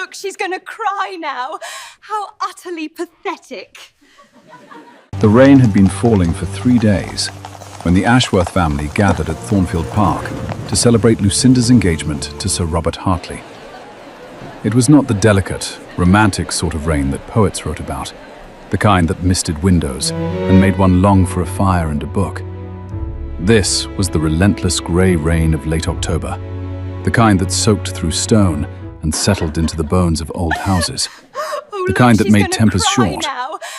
look, she's going to cry now. How utterly pathetic. The rain had been falling for 3 days when the Ashworth family gathered at Thornfield Park to celebrate Lucinda's engagement to Sir Robert Hartley. It was not the delicate, romantic sort of rain that poets wrote about, the kind that misted windows and made one long for a fire and a book. This was the relentless grey rain of late October, the kind that soaked through stone and settled into the bones of old houses, the kind that made tempers short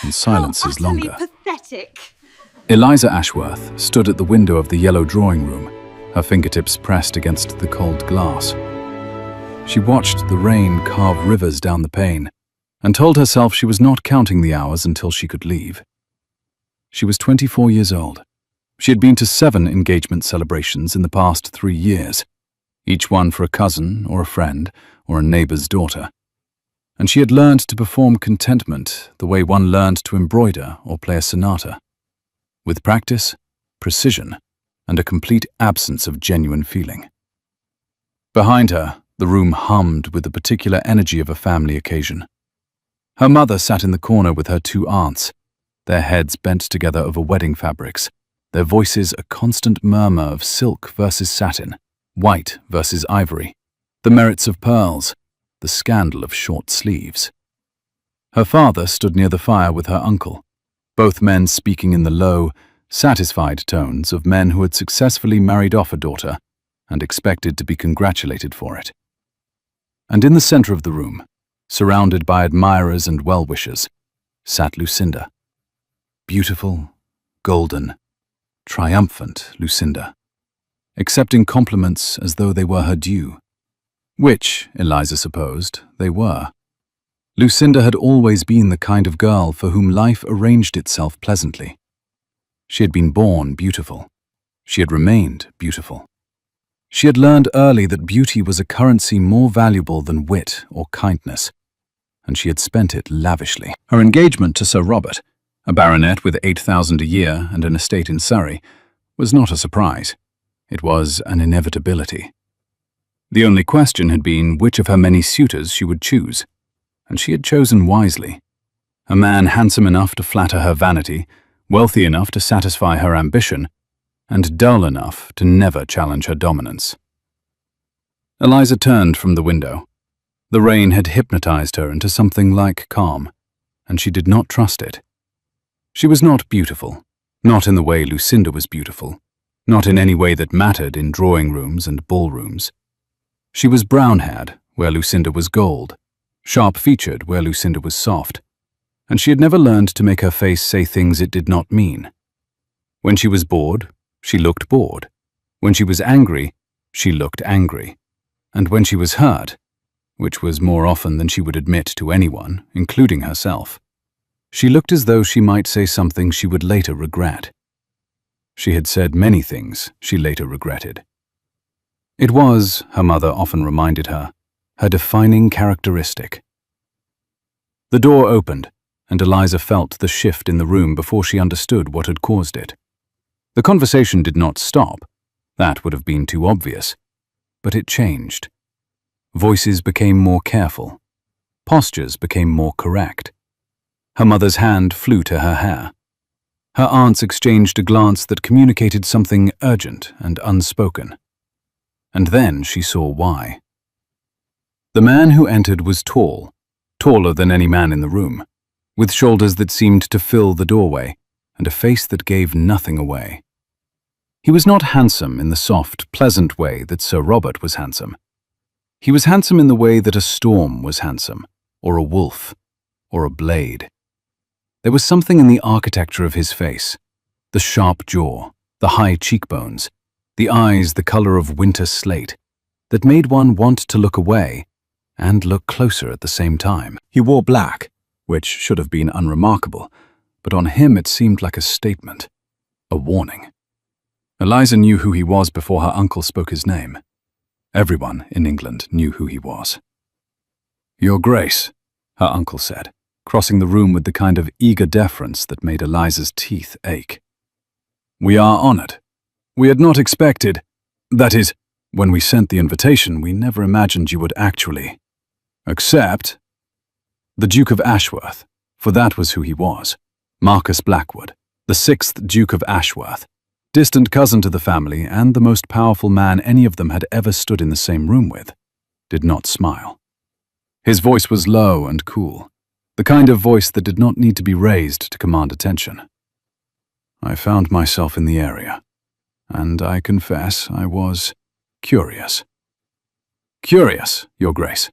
and silences longer. Pathetic. Eliza Ashworth stood at the window of the yellow drawing room, her fingertips pressed against the cold glass. She watched the rain carve rivers down the pane and told herself she was not counting the hours until she could leave. She was 24 years old. She had been to 7 engagement celebrations in the past 3 years, each one for a cousin or a friend or a neighbor's daughter. And she had learned to perform contentment the way one learned to embroider or play a sonata, with practice, precision, and a complete absence of genuine feeling. Behind her, the room hummed with the particular energy of a family occasion. Her mother sat in the corner with her 2 aunts, their heads bent together over wedding fabrics, their voices a constant murmur of silk versus satin, white versus ivory, the merits of pearls, the scandal of short sleeves. Her father stood near the fire with her uncle, both men speaking in the low, satisfied tones of men who had successfully married off a daughter and expected to be congratulated for it. And in the center of the room, surrounded by admirers and well-wishers, sat Lucinda. Beautiful, golden, triumphant Lucinda, accepting compliments as though they were her due, which, Eliza supposed, they were. Lucinda had always been the kind of girl for whom life arranged itself pleasantly. She had been born beautiful. She had remained beautiful. She had learned early that beauty was a currency more valuable than wit or kindness, and she had spent it lavishly. Her engagement to Sir Robert, a baronet with 8,000 a year and an estate in Surrey, was not a surprise. It was an inevitability. The only question had been which of her many suitors she would choose, and she had chosen wisely. A man handsome enough to flatter her vanity, wealthy enough to satisfy her ambition, and dull enough to never challenge her dominance. Eliza turned from the window. The rain had hypnotized her into something like calm, and she did not trust it. She was not beautiful, not in the way Lucinda was beautiful, not in any way that mattered in drawing rooms and ballrooms. She was brown-haired, where Lucinda was gold, sharp-featured where Lucinda was soft, and she had never learned to make her face say things it did not mean. When she was bored, she looked bored. When she was angry, she looked angry. And when she was hurt, which was more often than she would admit to anyone, including herself, she looked as though she might say something she would later regret. She had said many things she later regretted. It was, her mother often reminded her, her defining characteristic. The door opened, and Eliza felt the shift in the room before she understood what had caused it. The conversation did not stop. That would have been too obvious. But it changed. Voices became more careful. Postures became more correct. Her mother's hand flew to her hair. Her aunts exchanged a glance that communicated something urgent and unspoken. And then she saw why. The man who entered was tall, taller than any man in the room, with shoulders that seemed to fill the doorway and a face that gave nothing away. He was not handsome in the soft, pleasant way that Sir Robert was handsome. He was handsome in the way that a storm was handsome, or a wolf, or a blade. There was something in the architecture of his face, the sharp jaw, the high cheekbones, the eyes the color of winter slate, that made one want to look away and look closer at the same time. He wore black, which should have been unremarkable, but on him it seemed like a statement, a warning. Eliza knew who he was before her uncle spoke his name. Everyone in England knew who he was. "Your Grace," her uncle said, crossing the room with the kind of eager deference that made Eliza's teeth ache. "We are honored. We had not expected, that is, when we sent the invitation, we never imagined you would actually. Except the Duke of Ashworth, for that was who he was, Marcus Blackwood, the 6th Duke of Ashworth, distant cousin to the family and the most powerful man any of them had ever stood in the same room with, did not smile. His voice was low and cool, the kind of voice that did not need to be raised to command attention. I found myself in the area, and I confess I was curious. Curious, Your Grace,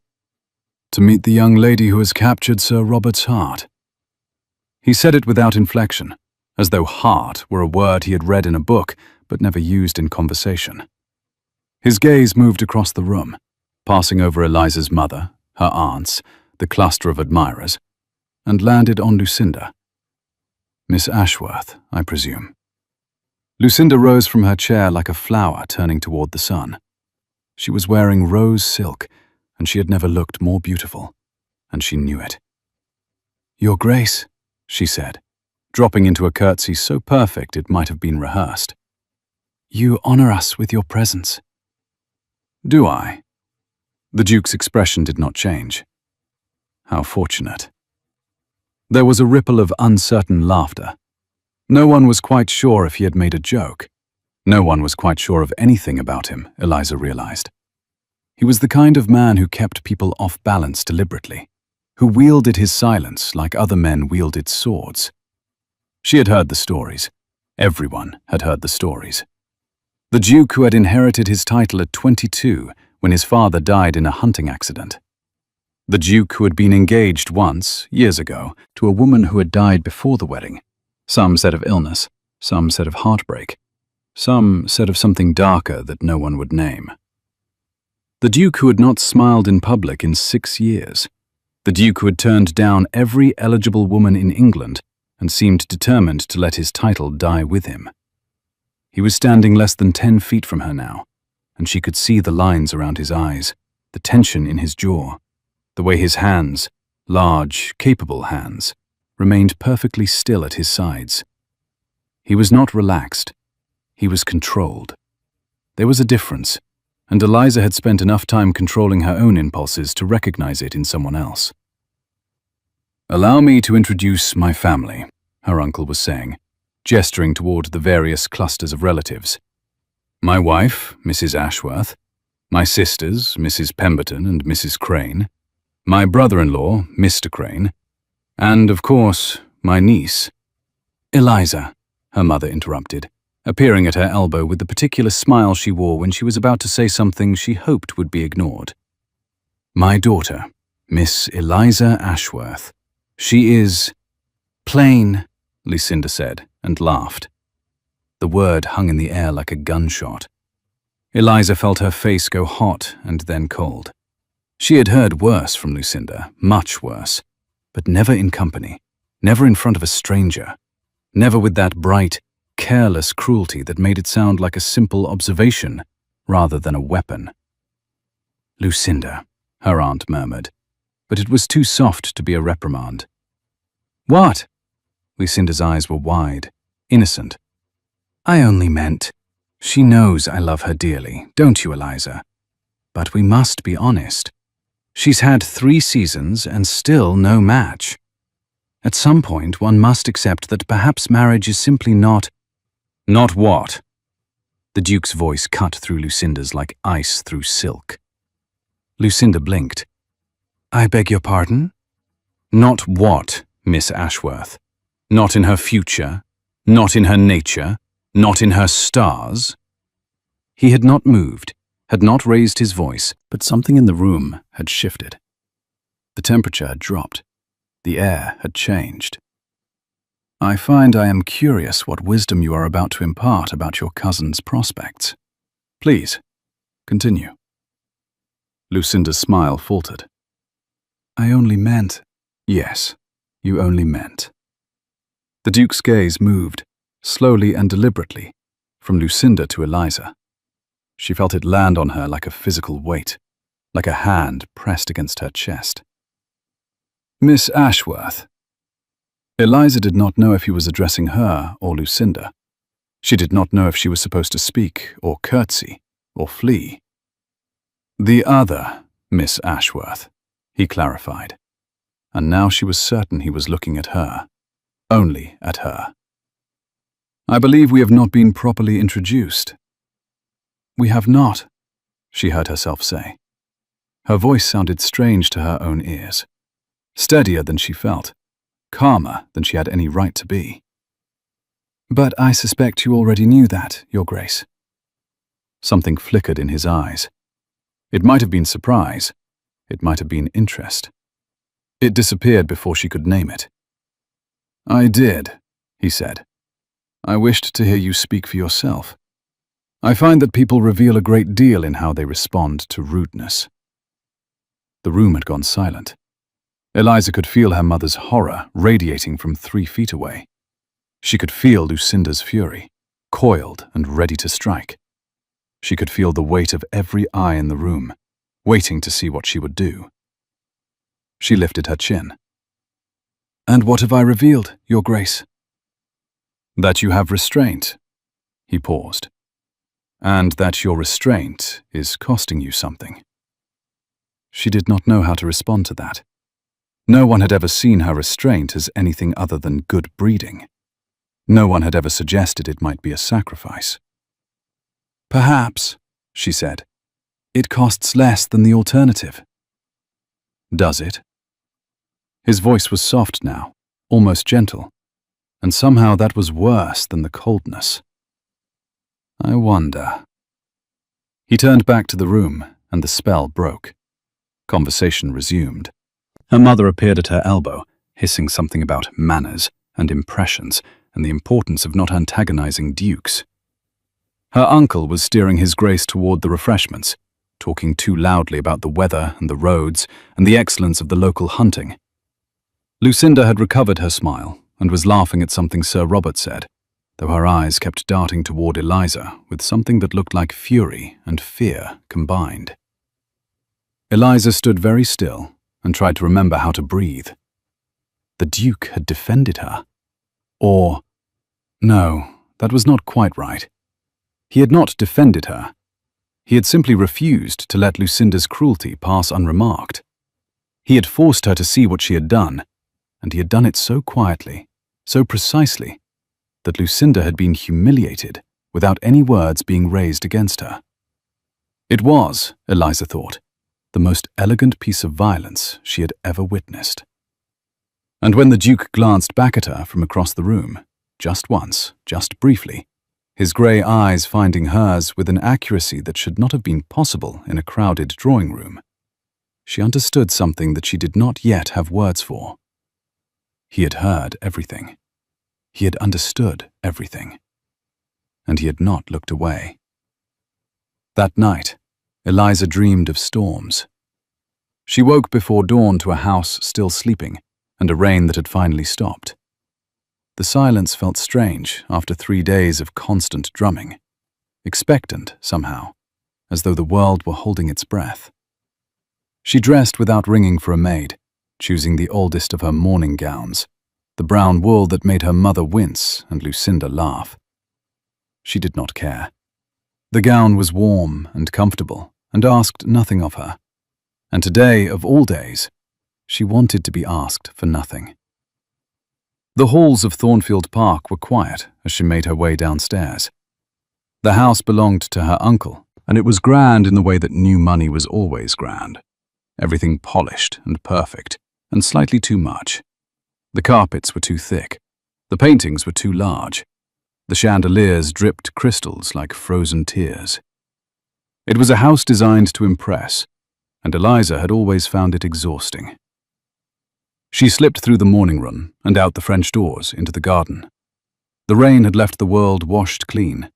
to meet the young lady who has captured Sir Robert's heart. He said it without inflection, as though heart were a word he had read in a book but never used in conversation. His gaze moved across the room, passing over Eliza's mother, her aunts, the cluster of admirers, and landed on Lucinda. Miss Ashworth, I presume. Lucinda rose from her chair like a flower turning toward the sun. She was wearing rose silk, and she had never looked more beautiful, and she knew it. Your Grace, she said, dropping into a curtsy so perfect it might have been rehearsed. You honor us with your presence. Do I? The Duke's expression did not change. How fortunate. There was a ripple of uncertain laughter. No one was quite sure if he had made a joke. No one was quite sure of anything about him, Eliza realized. He was the kind of man who kept people off balance deliberately, who wielded his silence like other men wielded swords. She had heard the stories. Everyone had heard the stories. The Duke who had inherited his title at 22 when his father died in a hunting accident. The Duke who had been engaged once, years ago, to a woman who had died before the wedding. Some said of illness, some said of heartbreak, some said of something darker that no one would name. The Duke who had not smiled in public in 6 years. The Duke who had turned down every eligible woman in England and seemed determined to let his title die with him. He was standing less than 10 feet from her now, and she could see the lines around his eyes, the tension in his jaw, the way his hands, large, capable hands, remained perfectly still at his sides. He was not relaxed. He was controlled. There was a difference, and Eliza had spent enough time controlling her own impulses to recognize it in someone else. Allow me to introduce my family, her uncle was saying, gesturing toward the various clusters of relatives. My wife, Mrs. Ashworth, my sisters, Mrs. Pemberton and Mrs. Crane, my brother-in-law, Mr. Crane, and, of course, my niece. Eliza, her mother interrupted, appearing at her elbow with the particular smile she wore when she was about to say something she hoped would be ignored. My daughter, Miss Eliza Ashworth. She is plain, Lucinda said, and laughed. The word hung in the air like a gunshot. Eliza felt her face go hot and then cold. She had heard worse from Lucinda, much worse, but never in company, never in front of a stranger, never with that bright, careless cruelty that made it sound like a simple observation rather than a weapon. Lucinda, her aunt murmured, but it was too soft to be a reprimand. What? Lucinda's eyes were wide, innocent. I only meant, she knows I love her dearly, don't you, Eliza? But we must be honest. She's had 3 seasons and still no match. At some point, one must accept that perhaps marriage is simply not... Not what? The Duke's voice cut through Lucinda's like ice through silk. Lucinda blinked. I beg your pardon? Not what, Miss Ashworth? Not in her future? Not in her nature? Not in her stars? He had not moved, had not raised his voice, but something in the room had shifted. The temperature had dropped. The air had changed. I find I am curious what wisdom you are about to impart about your cousin's prospects. Please, continue. Lucinda's smile faltered. I only meant... Yes, you only meant. The Duke's gaze moved, slowly and deliberately, from Lucinda to Eliza. She felt it land on her like a physical weight, like a hand pressed against her chest. Miss Ashworth. Eliza did not know if he was addressing her or Lucinda. She did not know if she was supposed to speak or curtsy or flee. The other Miss Ashworth, he clarified. And now she was certain he was looking at her. Only at her. I believe we have not been properly introduced. We have not, she heard herself say. Her voice sounded strange to her own ears. Steadier than she felt. Calmer than she had any right to be. But I suspect you already knew that, Your Grace. Something flickered in his eyes. It might have been surprise. It might have been interest. It disappeared before she could name it. I did, he said. I wished to hear you speak for yourself. I find that people reveal a great deal in how they respond to rudeness. The room had gone silent. Eliza could feel her mother's horror radiating from 3 feet away. She could feel Lucinda's fury, coiled and ready to strike. She could feel the weight of every eye in the room, waiting to see what she would do. She lifted her chin. And what have I revealed, Your Grace? That you have restraint. He paused. And that your restraint is costing you something. She did not know how to respond to that. No one had ever seen her restraint as anything other than good breeding. No one had ever suggested it might be a sacrifice. Perhaps, she said, it costs less than the alternative. Does it? His voice was soft now, almost gentle, and somehow that was worse than the coldness. I wonder. He turned back to the room, and the spell broke. Conversation resumed. Her mother appeared at her elbow, hissing something about manners and impressions and the importance of not antagonizing dukes. Her uncle was steering his grace toward the refreshments, talking too loudly about the weather and the roads and the excellence of the local hunting. Lucinda had recovered her smile and was laughing at something Sir Robert said, though her eyes kept darting toward Eliza with something that looked like fury and fear combined. Eliza stood very still and tried to remember how to breathe. The Duke had defended her. Or, no, that was not quite right. He had not defended her. He had simply refused to let Lucinda's cruelty pass unremarked. He had forced her to see what she had done, and he had done it so quietly, so precisely, that Lucinda had been humiliated without any words being raised against her. It was, Eliza thought, the most elegant piece of violence she had ever witnessed. And when the Duke glanced back at her from across the room, just once, just briefly, his grey eyes finding hers with an accuracy that should not have been possible in a crowded drawing room, she understood something that she did not yet have words for. He had heard everything. He had understood everything. And he had not looked away. That night, Eliza dreamed of storms. She woke before dawn to a house still sleeping and a rain that had finally stopped. The silence felt strange after 3 days of constant drumming, expectant somehow, as though the world were holding its breath. She dressed without ringing for a maid, choosing the oldest of her mourning gowns, the brown wool that made her mother wince and Lucinda laugh. She did not care. The gown was warm and comfortable and asked nothing of her. And today, of all days, she wanted to be asked for nothing. The halls of Thornfield Park were quiet as she made her way downstairs. The house belonged to her uncle, and it was grand in the way that new money was always grand. Everything polished and perfect, and slightly too much. The carpets were too thick. The paintings were too large. The chandeliers dripped crystals like frozen tears. It was a house designed to impress, and Eliza had always found it exhausting. She slipped through the morning room and out the French doors into the garden. The rain had left the world washed clean.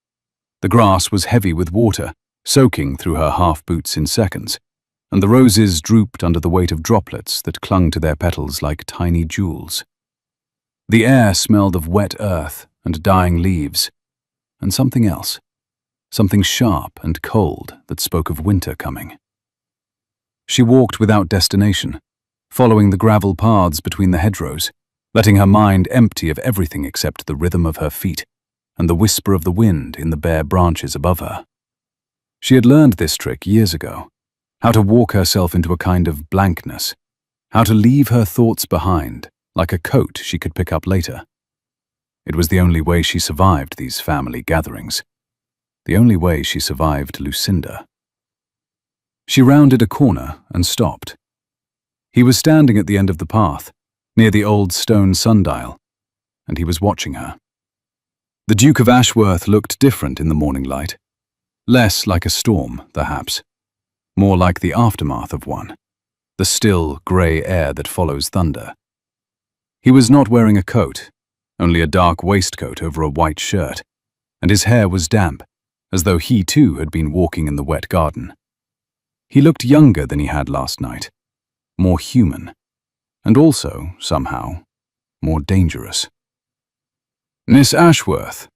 The grass was heavy with water, soaking through her half-boots in seconds, and the roses drooped under the weight of droplets that clung to their petals like tiny jewels. The air smelled of wet earth and dying leaves, and something else, something sharp and cold that spoke of winter coming. She walked without destination, following the gravel paths between the hedgerows, letting her mind empty of everything except the rhythm of her feet and the whisper of the wind in the bare branches above her. She had learned this trick years ago, how to walk herself into a kind of blankness, How to leave her thoughts behind, like a coat she could pick up later. It was the only way she survived these family gatherings. The only way she survived Lucinda. She rounded a corner and stopped. He was standing at the end of the path, near the old stone sundial, and he was watching her. The Duke of Ashworth looked different in the morning light. Less like a storm, perhaps. More like the aftermath of one. The still, grey air that follows thunder. He was not wearing a coat, only a dark waistcoat over a white shirt, and his hair was damp, as though he too had been walking in the wet garden. He looked younger than he had last night, more human, and also, somehow, more dangerous. Miss Ashworth.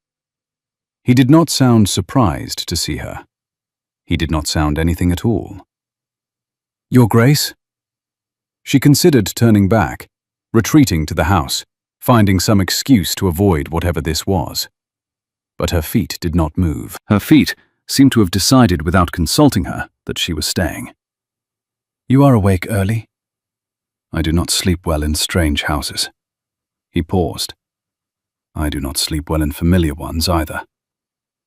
He did not sound surprised to see her. He did not sound anything at all. Your Grace? She considered turning back, retreating to the house, finding some excuse to avoid whatever this was. But her feet did not move. Her feet seemed to have decided without consulting her that she was staying. You are awake early? I do not sleep well in strange houses. He paused. I do not sleep well in familiar ones either,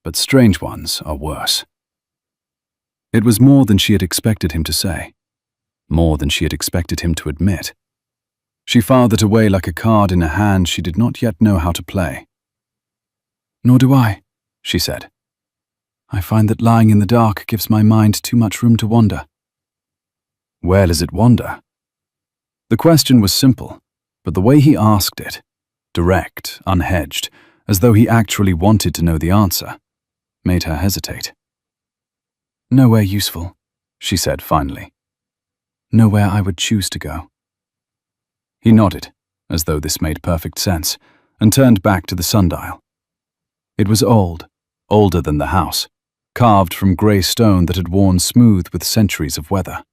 but strange ones are worse. It was more than she had expected him to say, more than she had expected him to admit. She filed it away like a card in a hand she did not yet know how to play. Nor do I, she said. I find that lying in the dark gives my mind too much room to wander. Where does it wander? The question was simple, but the way he asked it, direct, unhedged, as though he actually wanted to know the answer, made her hesitate. Nowhere useful, she said finally. Nowhere I would choose to go. He nodded, as though this made perfect sense, and turned back to the sundial. It was old, older than the house, carved from grey stone that had worn smooth with centuries of weather.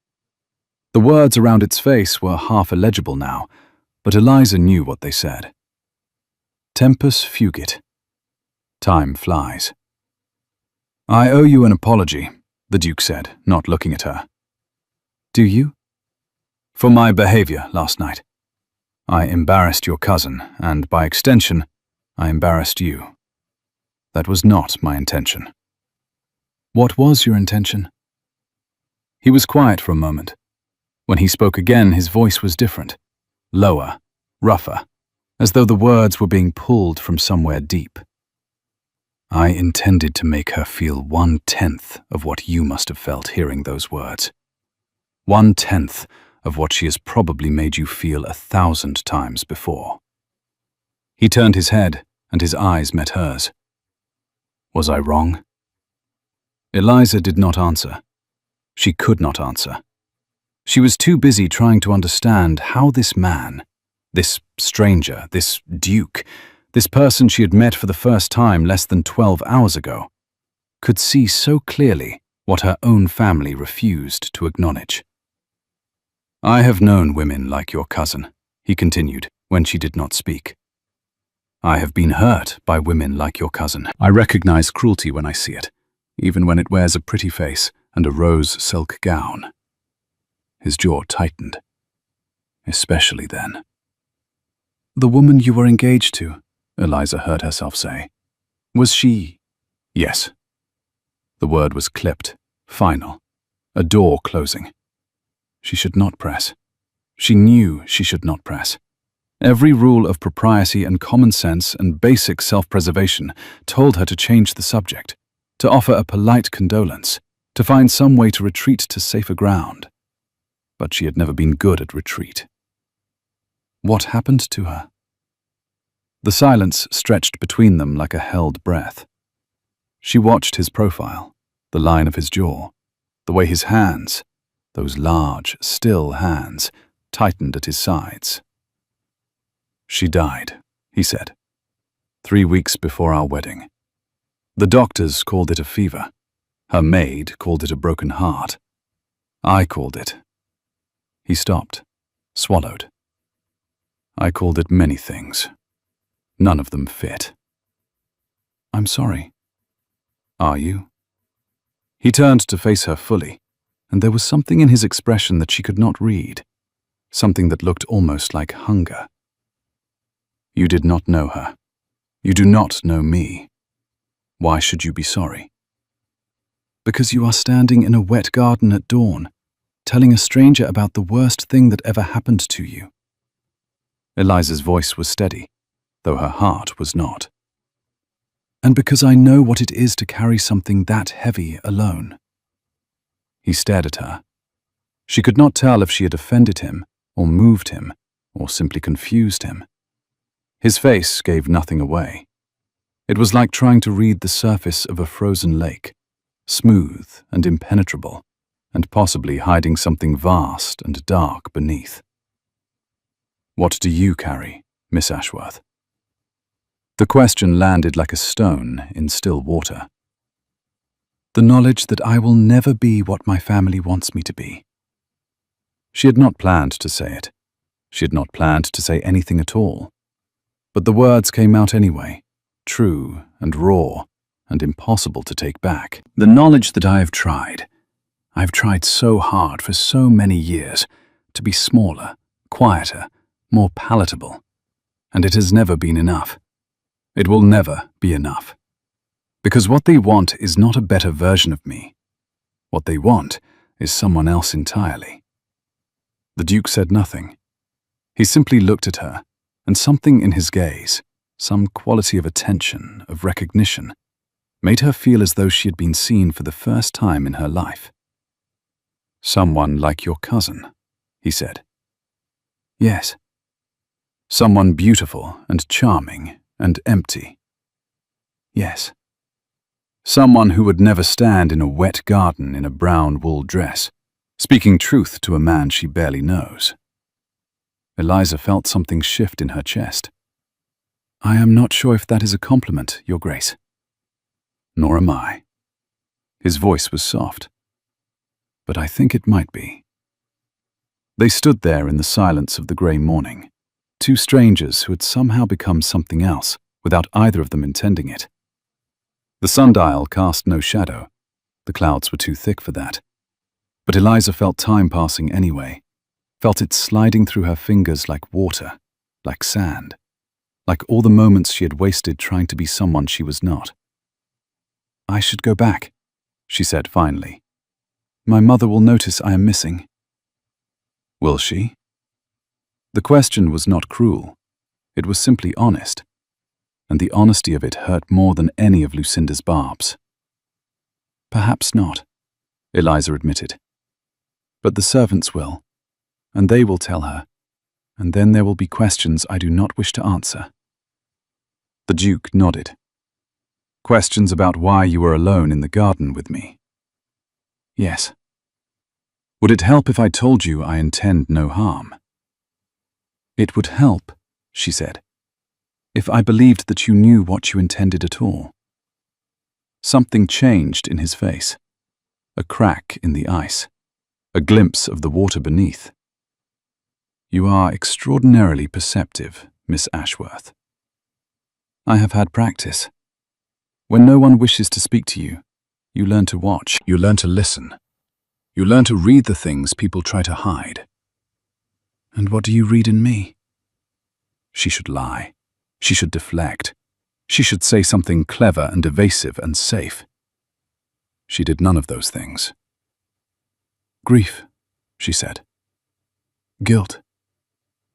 The words around its face were half illegible now, but Eliza knew what they said. Tempus fugit. Time flies. I owe you an apology, the Duke said, not looking at her. Do you? For my behavior last night. I embarrassed your cousin, and by extension, I embarrassed you. That was not my intention. What was your intention? He was quiet for a moment. When he spoke again, his voice was different, lower, rougher, as though the words were being pulled from somewhere deep. I intended to make her feel 1/10 of what you must have felt hearing those words. 1/10 of what she has probably made you feel 1,000 times before. He turned his head, and his eyes met hers. Was I wrong? Eliza did not answer. She could not answer. She was too busy trying to understand how this man, this stranger, this duke, this person she had met for the first time less than 12 hours ago, could see so clearly what her own family refused to acknowledge. I have known women like your cousin, he continued, when she did not speak. I have been hurt by women like your cousin. I recognize cruelty when I see it, even when it wears a pretty face and a rose silk gown. His jaw tightened. Especially then. The woman you were engaged to, Eliza heard herself say. Was she? Yes. The word was clipped, final, a door closing. She should not press. She knew she should not press. Every rule of propriety and common sense and basic self-preservation told her to change the subject, to offer a polite condolence, to find some way to retreat to safer ground. But she had never been good at retreat. What happened to her? The silence stretched between them like a held breath. She watched his profile, the line of his jaw, the way his hands, those large, still hands, tightened at his sides. She died, he said, 3 weeks before our wedding. The doctors called it a fever. Her maid called it a broken heart. I called it. He stopped, swallowed. I called it many things. None of them fit. I'm sorry. Are you? He turned to face her fully, and there was something in his expression that she could not read. something that looked almost like hunger. You did not know her. You do not know me. Why should you be sorry? Because you are standing in a wet garden at dawn, telling a stranger about the worst thing that ever happened to you. Eliza's voice was steady, though her heart was not. And because I know what it is to carry something that heavy alone. He stared at her. She could not tell if she had offended him, or moved him, or simply confused him. His face gave nothing away. It was like trying to read the surface of a frozen lake, smooth and impenetrable, and possibly hiding something vast and dark beneath. What do you carry, Miss Ashworth? The question landed like a stone in still water. The knowledge that I will never be what my family wants me to be. She had not planned to say it. She had not planned to say anything at all. But the words came out anyway, true and raw and impossible to take back. The knowledge that I have tried so hard for so many years to be smaller, quieter, more palatable, and it has never been enough. It will never be enough. Because what they want is not a better version of me. What they want is someone else entirely. The Duke said nothing. He simply looked at her, and something in his gaze, some quality of attention, of recognition, made her feel as though she had been seen for the first time in her life. Someone like your cousin, he said. Yes. Someone beautiful and charming and empty. Yes. Someone who would never stand in a wet garden in a brown wool dress, speaking truth to a man she barely knows. Eliza felt something shift in her chest. I am not sure if that is a compliment, Your Grace. Nor am I. His voice was soft. But I think it might be. They stood there in the silence of the grey morning, two strangers who had somehow become something else without either of them intending it. The sundial cast no shadow. The clouds were too thick for that. But Eliza felt time passing anyway, felt it sliding through her fingers like water, like sand, like all the moments she had wasted trying to be someone she was not. I should go back, she said finally. My mother will notice I am missing. Will she? The question was not cruel. It was simply honest. And the honesty of it hurt more than any of Lucinda's barbs. Perhaps not, Eliza admitted. But the servants will, and they will tell her, and then there will be questions I do not wish to answer. The Duke nodded. Questions about why you were alone in the garden with me. Yes. Would it help if I told you I intend no harm? It would help, she said, if I believed that you knew what you intended at all. Something changed in his face. A crack in the ice. A glimpse of the water beneath. You are extraordinarily perceptive, Miss Ashworth. I have had practice. When no one wishes to speak to you, you learn to watch, you learn to listen. You learn to read the things people try to hide. And what do you read in me? She should lie. She should deflect. She should say something clever and evasive and safe. She did none of those things. Grief, she said. Guilt.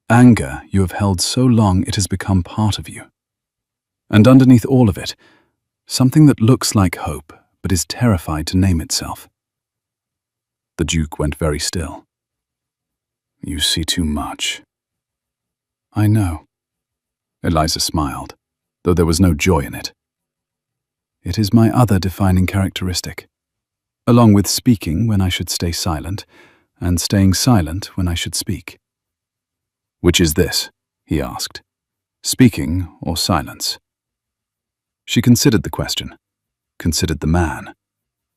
Anger you have held so long it has become part of you. And underneath all of it, something that looks like hope but is terrified to name itself. The Duke went very still. You see too much. I know. Eliza smiled, though there was no joy in it. It is my other defining characteristic, along with speaking when I should stay silent, and staying silent when I should speak. Which is this? He asked. Speaking or silence? She considered the question, considered the man,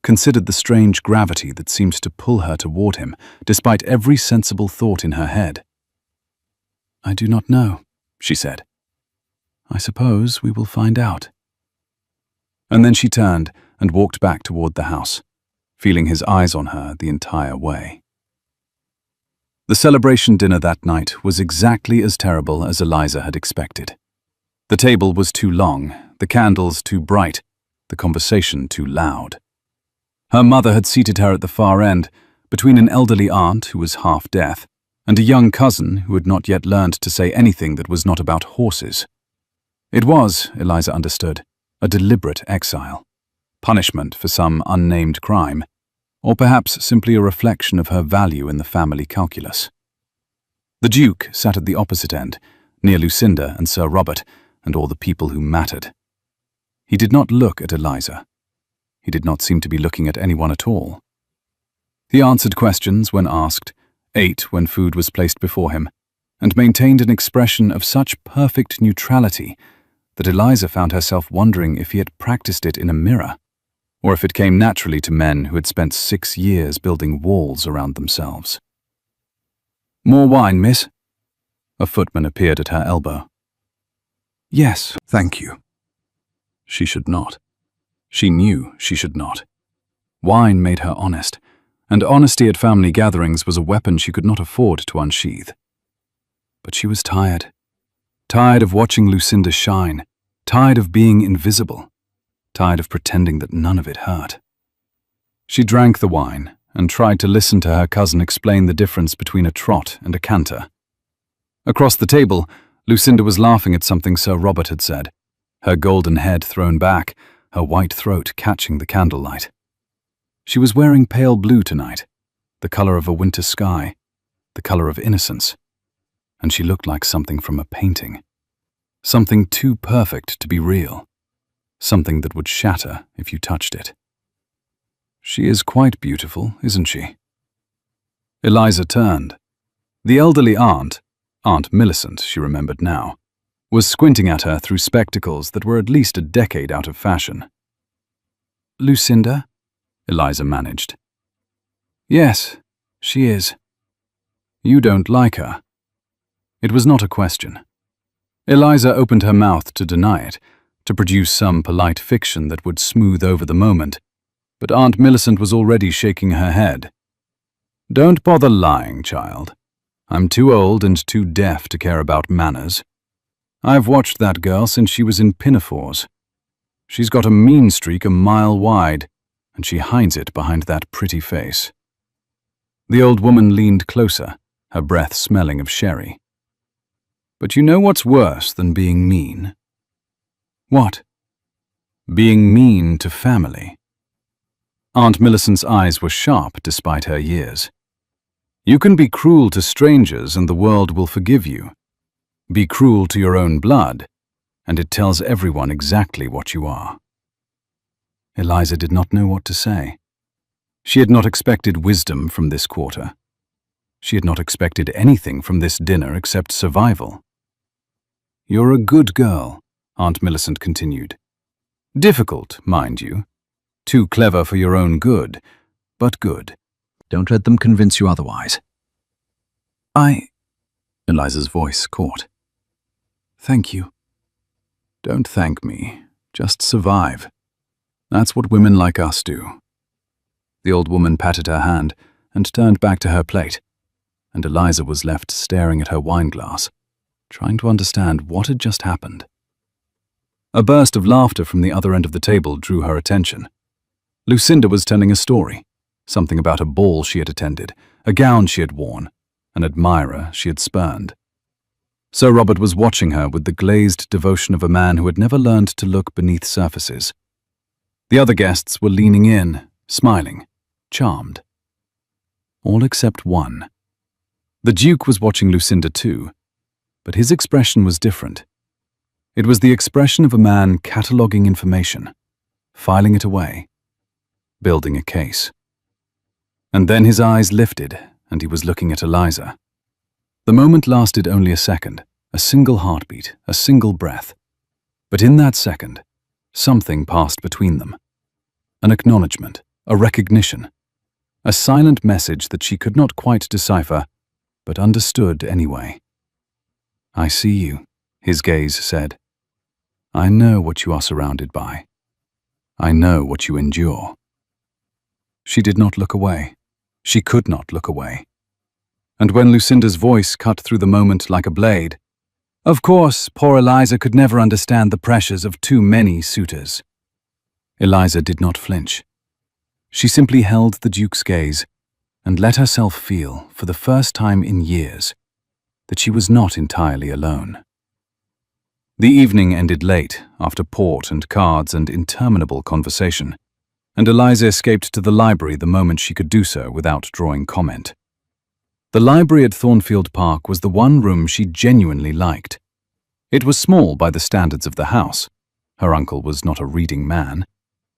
considered the strange gravity that seemed to pull her toward him, despite every sensible thought in her head. I do not know, she said. I suppose we will find out. And then she turned and walked back toward the house, feeling his eyes on her the entire way. The celebration dinner that night was exactly as terrible as Eliza had expected. The table was too long, the candles too bright, the conversation too loud. Her mother had seated her at the far end, between an elderly aunt who was half deaf and a young cousin who had not yet learned to say anything that was not about horses. It was, Eliza understood, a deliberate exile, punishment for some unnamed crime, or perhaps simply a reflection of her value in the family calculus. The Duke sat at the opposite end, near Lucinda and Sir Robert and all the people who mattered. He did not look at Eliza. He did not seem to be looking at anyone at all. He answered questions when asked, ate when food was placed before him, and maintained an expression of such perfect neutrality that Eliza found herself wondering if he had practiced it in a mirror, or if it came naturally to men who had spent 6 years building walls around themselves. "More wine, miss?" A footman appeared at her elbow. "Yes, thank you." She should not. She knew she should not. Wine made her honest, and honesty at family gatherings was a weapon she could not afford to unsheath. But she was tired. Tired of watching Lucinda shine, tired of being invisible, tired of pretending that none of it hurt. She drank the wine and tried to listen to her cousin explain the difference between a trot and a canter. Across the table, Lucinda was laughing at something Sir Robert had said, her golden head thrown back, her white throat catching the candlelight. She was wearing pale blue tonight, the color of a winter sky, the color of innocence, and she looked like something from a painting, something too perfect to be real, something that would shatter if you touched it. "She is quite beautiful, isn't she?" Eliza turned. The elderly aunt, Aunt Millicent, she remembered now, was squinting at her through spectacles that were at least a decade out of fashion. "Lucinda?" Eliza managed. "Yes, she is." "You don't like her." It was not a question. Eliza opened her mouth to deny it, to produce some polite fiction that would smooth over the moment, but Aunt Millicent was already shaking her head. "Don't bother lying, child. I'm too old and too deaf to care about manners. I've watched that girl since she was in pinafores. She's got a mean streak a mile wide, and she hides it behind that pretty face." The old woman leaned closer, her breath smelling of sherry. "But you know what's worse than being mean?" "What?" "Being mean to family." Aunt Millicent's eyes were sharp despite her years. "You can be cruel to strangers and the world will forgive you. Be cruel to your own blood, and it tells everyone exactly what you are." Eliza did not know what to say. She had not expected wisdom from this quarter. She had not expected anything from this dinner except survival. "You're a good girl," Aunt Millicent continued. "Difficult, mind you. Too clever for your own good, but good. Don't let them convince you otherwise." Eliza's voice caught. "Thank you." "Don't thank me. Just survive. That's what women like us do." The old woman patted her hand and turned back to her plate, and Eliza was left staring at her wineglass, trying to understand what had just happened. A burst of laughter from the other end of the table drew her attention. Lucinda was telling a story, something about a ball she had attended, a gown she had worn, an admirer she had spurned. Sir Robert was watching her with the glazed devotion of a man who had never learned to look beneath surfaces. The other guests were leaning in, smiling, charmed. All except one. The Duke was watching Lucinda too, but his expression was different. It was the expression of a man cataloguing information, filing it away, building a case. And then his eyes lifted, and he was looking at Eliza. The moment lasted only a second, a single heartbeat, a single breath. But in that second, something passed between them. An acknowledgement, a recognition, a silent message that she could not quite decipher, but understood anyway. "I see you," his gaze said. "I know what you are surrounded by. I know what you endure." She did not look away. She could not look away. And when Lucinda's voice cut through the moment like a blade, of course, poor Eliza could never understand the pressures of too many suitors. Eliza did not flinch. She simply held the Duke's gaze and let herself feel, for the first time in years, that she was not entirely alone. The evening ended late, after port and cards and interminable conversation, and Eliza escaped to the library the moment she could do so without drawing comment. The library at Thornfield Park was the one room she genuinely liked. It was small by the standards of the house. Her uncle was not a reading man,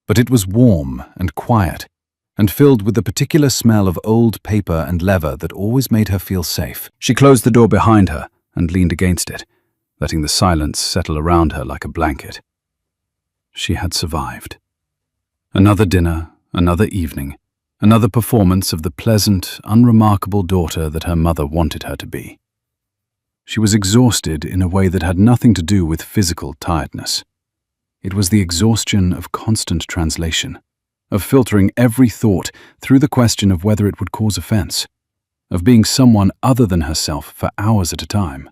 but it was warm and quiet, and filled with the particular smell of old paper and leather that always made her feel safe. She closed the door behind her and leaned against it, letting the silence settle around her like a blanket. She had survived. Another dinner, another evening, another performance of the pleasant, unremarkable daughter that her mother wanted her to be. She was exhausted in a way that had nothing to do with physical tiredness. It was the exhaustion of constant translation, of filtering every thought through the question of whether it would cause offense, of being someone other than herself for hours at a time.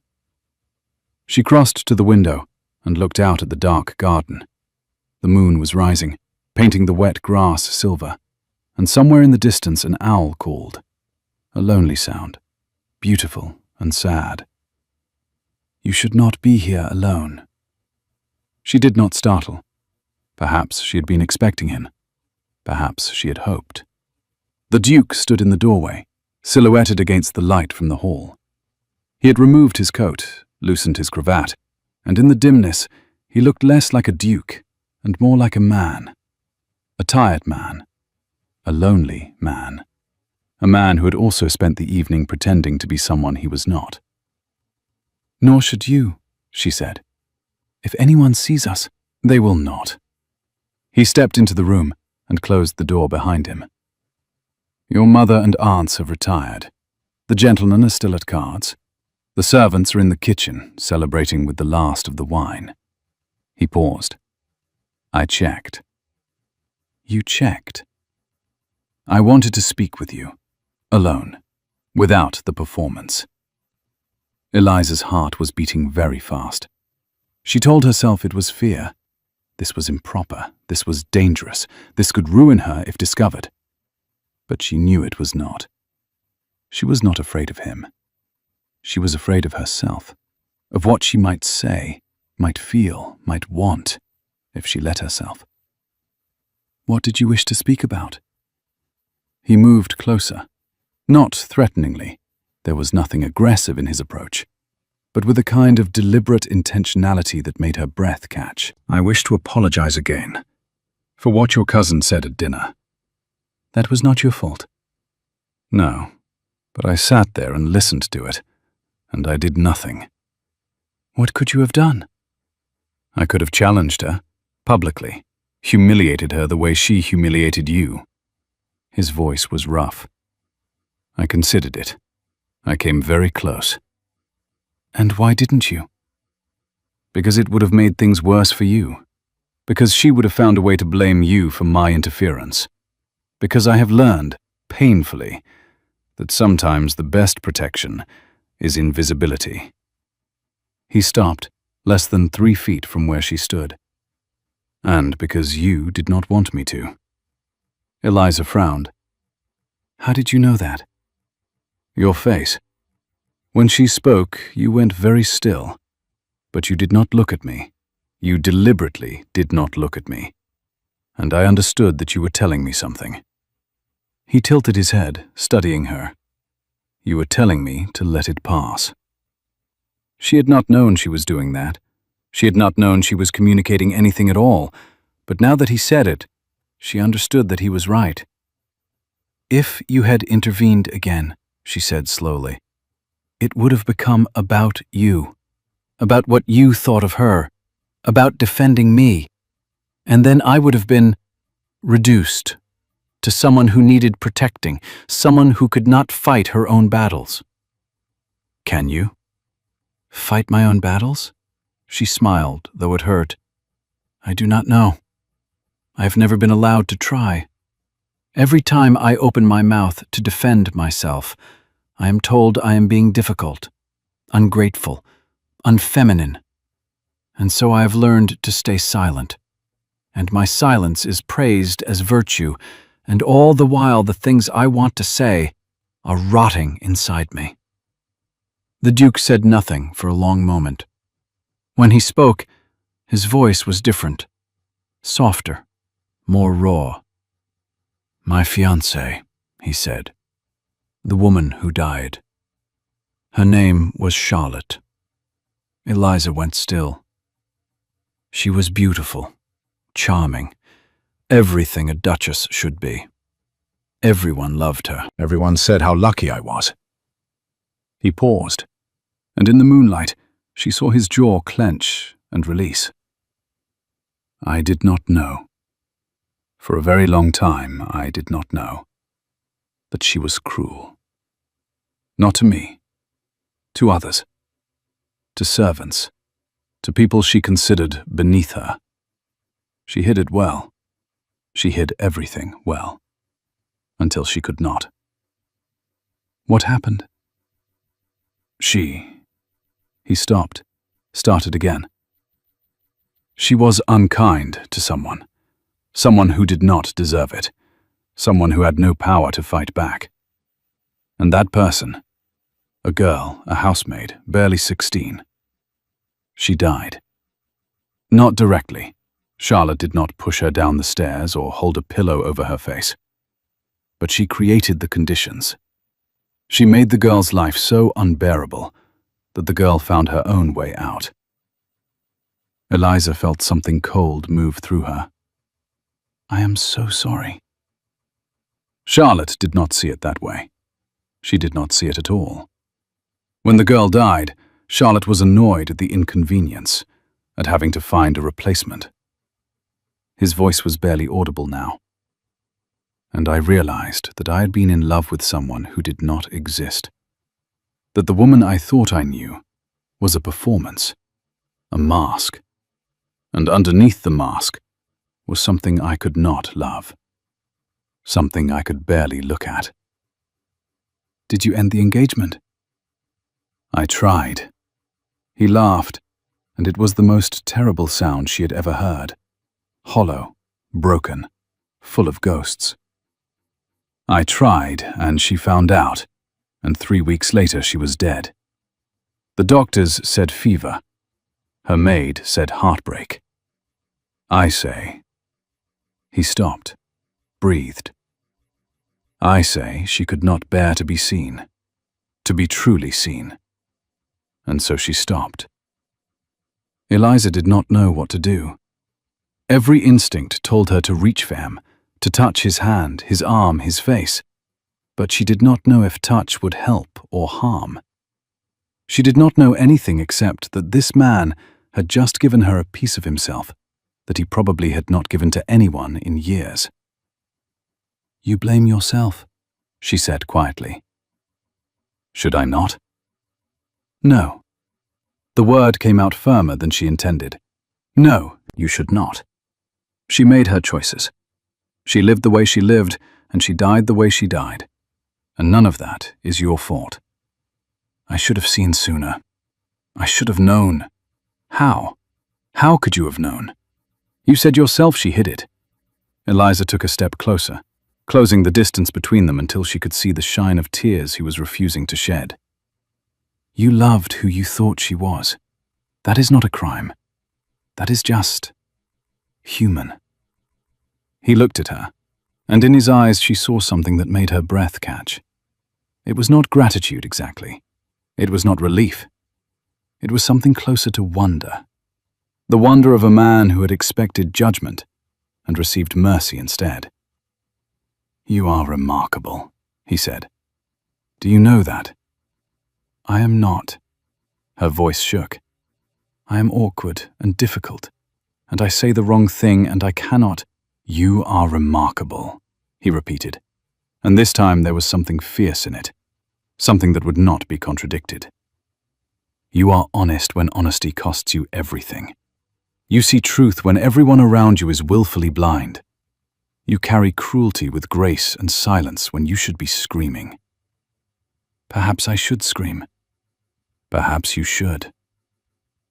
She crossed to the window and looked out at the dark garden. The moon was rising, painting the wet grass silver, and somewhere in the distance an owl called. A lonely sound, beautiful and sad. You should not be here alone. She did not startle. Perhaps she had been expecting him. Perhaps she had hoped. The Duke stood in the doorway, silhouetted against the light from the hall. He had removed his coat, loosened his cravat, and in the dimness he looked less like a duke and more like a man. A tired man. A lonely man. A man who had also spent the evening pretending to be someone he was not. "Nor should you," she said. "If anyone sees us, they will not." He stepped into the room and closed the door behind him. "Your mother and aunts have retired. The gentlemen are still at cards. The servants are in the kitchen, celebrating with the last of the wine." He paused. "I checked." "You checked?" "I wanted to speak with you, alone, without the performance." Eliza's heart was beating very fast. She told herself it was fear. This was improper, this was dangerous, this could ruin her if discovered. But she knew it was not. She was not afraid of him. She was afraid of herself, of what she might say, might feel, might want, if she let herself. "What did you wish to speak about?" He moved closer, not threateningly. There was nothing aggressive in his approach, but with a kind of deliberate intentionality that made her breath catch. "I wish to apologize again for what your cousin said at dinner." "That was not your fault." "No, but I sat there and listened to it, and I did nothing." "What could you have done?" "I could have challenged her, publicly, humiliated her the way she humiliated you." His voice was rough. "I considered it. I came very close." "And why didn't you?" "Because it would have made things worse for you. Because she would have found a way to blame you for my interference. Because I have learned, painfully, that sometimes the best protection is invisibility." He stopped, less than 3 feet from where she stood. "And because you did not want me to." Eliza frowned. "How did you know that?" "Your face. When she spoke, you went very still, but you did not look at me. You deliberately did not look at me. And I understood that you were telling me something." He tilted his head, studying her. "You were telling me to let it pass." She had not known she was doing that. She had not known she was communicating anything at all, but now that he said it, she understood that he was right. "If you had intervened again," she said slowly, "it would have become about you, about what you thought of her, about defending me, and then I would have been reduced to someone who needed protecting, someone who could not fight her own battles." "Can you?" "Fight my own battles?" She smiled, though it hurt. "I do not know. I have never been allowed to try. Every time I open my mouth to defend myself, I am told I am being difficult, ungrateful, unfeminine. And so I have learned to stay silent. And my silence is praised as virtue, and all the while the things I want to say are rotting inside me. The Duke said nothing for a long moment. When he spoke, his voice was different, softer, more raw. "My fiancée," he said, "the woman who died. Her name was Charlotte." Eliza went still. She was beautiful, charming, everything a duchess should be. Everyone loved her. Everyone said how lucky I was. He paused, and in the moonlight she saw his jaw clench and release. I did not know. For a very long time I did not know that she was cruel. Not to me, to others, to servants, to people she considered beneath her. She hid it well. She hid everything well, until she could not. What happened? He stopped, started again. She was unkind to someone who did not deserve it, someone who had no power to fight back. And that person, a girl, a housemaid, barely 16, she died. Not directly. Charlotte did not push her down the stairs or hold a pillow over her face. But she created the conditions. She made the girl's life so unbearable that the girl found her own way out. Eliza felt something cold move through her. I am so sorry. Charlotte did not see it that way. She did not see it at all. When the girl died, Charlotte was annoyed at the inconvenience, at having to find a replacement. His voice was barely audible now. And I realized that I had been in love with someone who did not exist. That the woman I thought I knew was a performance, a mask. And underneath the mask was something I could not love. Something I could barely look at. Did you end the engagement? I tried. He laughed, and it was the most terrible sound she had ever heard. Hollow, broken, full of ghosts. I tried, and she found out, and 3 weeks later she was dead. The doctors said fever. Her maid said heartbreak. I say. He stopped, breathed. I say she could not bear to be seen, to be truly seen. And so she stopped. Eliza did not know what to do. Every instinct told her to reach for him, to touch his hand, his arm, his face. But she did not know if touch would help or harm. She did not know anything except that this man had just given her a piece of himself that he probably had not given to anyone in years. You blame yourself, she said quietly. Should I not? No. The word came out firmer than she intended. No, you should not. She made her choices. She lived the way she lived, and she died the way she died. And none of that is your fault. I should have seen sooner. I should have known. How? How could you have known? You said yourself she hid it. Eliza took a step closer, closing the distance between them until she could see the shine of tears he was refusing to shed. You loved who you thought she was. That is not a crime. That is just human. He looked at her, and in his eyes she saw something that made her breath catch. It was not gratitude exactly. It was not relief. It was something closer to wonder. The wonder of a man who had expected judgment and received mercy instead. You are remarkable, he said. Do you know that? I am not. Her voice shook. I am awkward and difficult, and I say the wrong thing, and I cannot. You are remarkable, he repeated, and this time there was something fierce in it, something that would not be contradicted. You are honest when honesty costs you everything. You see truth when everyone around you is willfully blind. You carry cruelty with grace and silence when you should be screaming. Perhaps I should scream. Perhaps you should.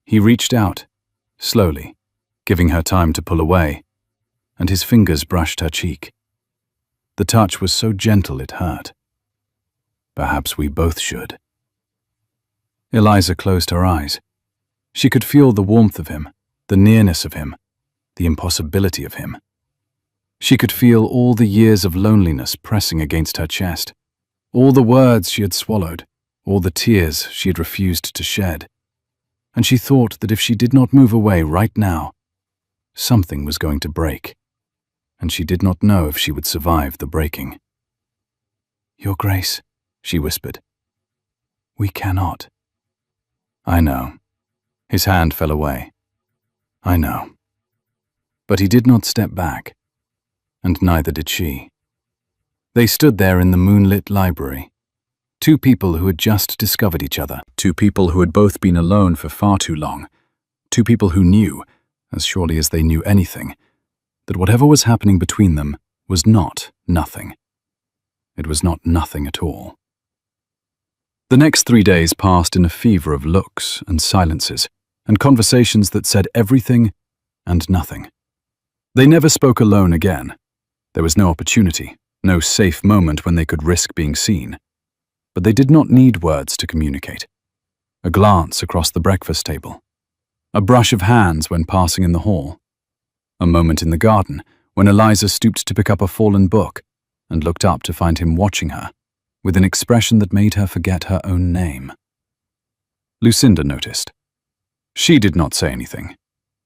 He reached out, slowly, giving her time to pull away, and his fingers brushed her cheek. The touch was so gentle it hurt. Perhaps we both should. Eliza closed her eyes. She could feel the warmth of him, the nearness of him, the impossibility of him. She could feel all the years of loneliness pressing against her chest, all the words she had swallowed, all the tears she had refused to shed. And she thought that if she did not move away right now, something was going to break, and she did not know if she would survive the breaking. "Your Grace," she whispered. "We cannot." "I know." His hand fell away. "I know." But he did not step back, and neither did she. They stood there in the moonlit library, two people who had just discovered each other, two people who had both been alone for far too long, two people who knew, as surely as they knew anything, that whatever was happening between them was not nothing. It was not nothing at all. The next 3 days passed in a fever of looks and silences, and conversations that said everything and nothing. They never spoke alone again. There was no opportunity, no safe moment when they could risk being seen. But they did not need words to communicate. A glance across the breakfast table, a brush of hands when passing in the hall, a moment in the garden when Eliza stooped to pick up a fallen book and looked up to find him watching her, with an expression that made her forget her own name. Lucinda noticed. She did not say anything.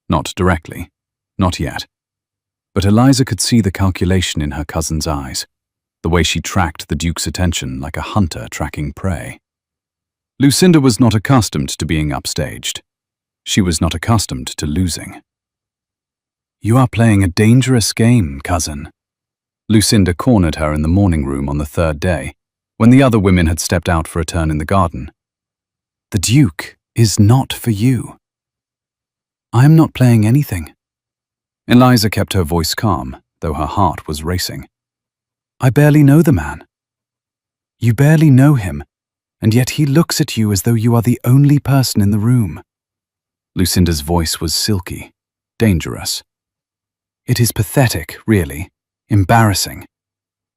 Not directly. Not yet. But Eliza could see the calculation in her cousin's eyes, the way she tracked the Duke's attention like a hunter tracking prey. Lucinda was not accustomed to being upstaged. She was not accustomed to losing. "You are playing a dangerous game, cousin." Lucinda cornered her in the morning room on the 3rd day, when the other women had stepped out for a turn in the garden. "The Duke is not for you." "I am not playing anything." Eliza kept her voice calm, though her heart was racing. "I barely know the man." "You barely know him, and yet he looks at you as though you are the only person in the room." Lucinda's voice was silky, dangerous. "It is pathetic, really, embarrassing,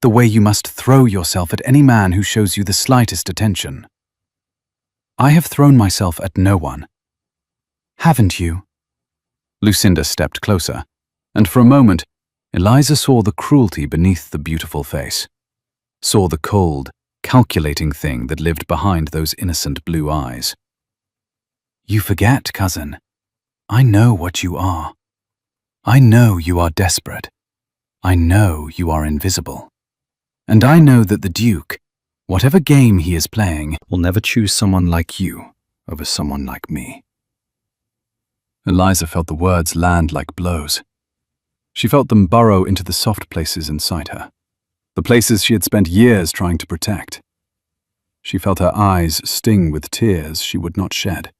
the way you must throw yourself at any man who shows you the slightest attention." "I have thrown myself at no one." "Haven't you?" Lucinda stepped closer, and for a moment, Eliza saw the cruelty beneath the beautiful face, saw the cold, calculating thing that lived behind those innocent blue eyes. "You forget, cousin. I know what you are. I know you are desperate. I know you are invisible. And I know that the Duke, whatever game he is playing, will never choose someone like you over someone like me." Eliza felt the words land like blows. She felt them burrow into the soft places inside her, the places she had spent years trying to protect. She felt her eyes sting with tears she would not shed.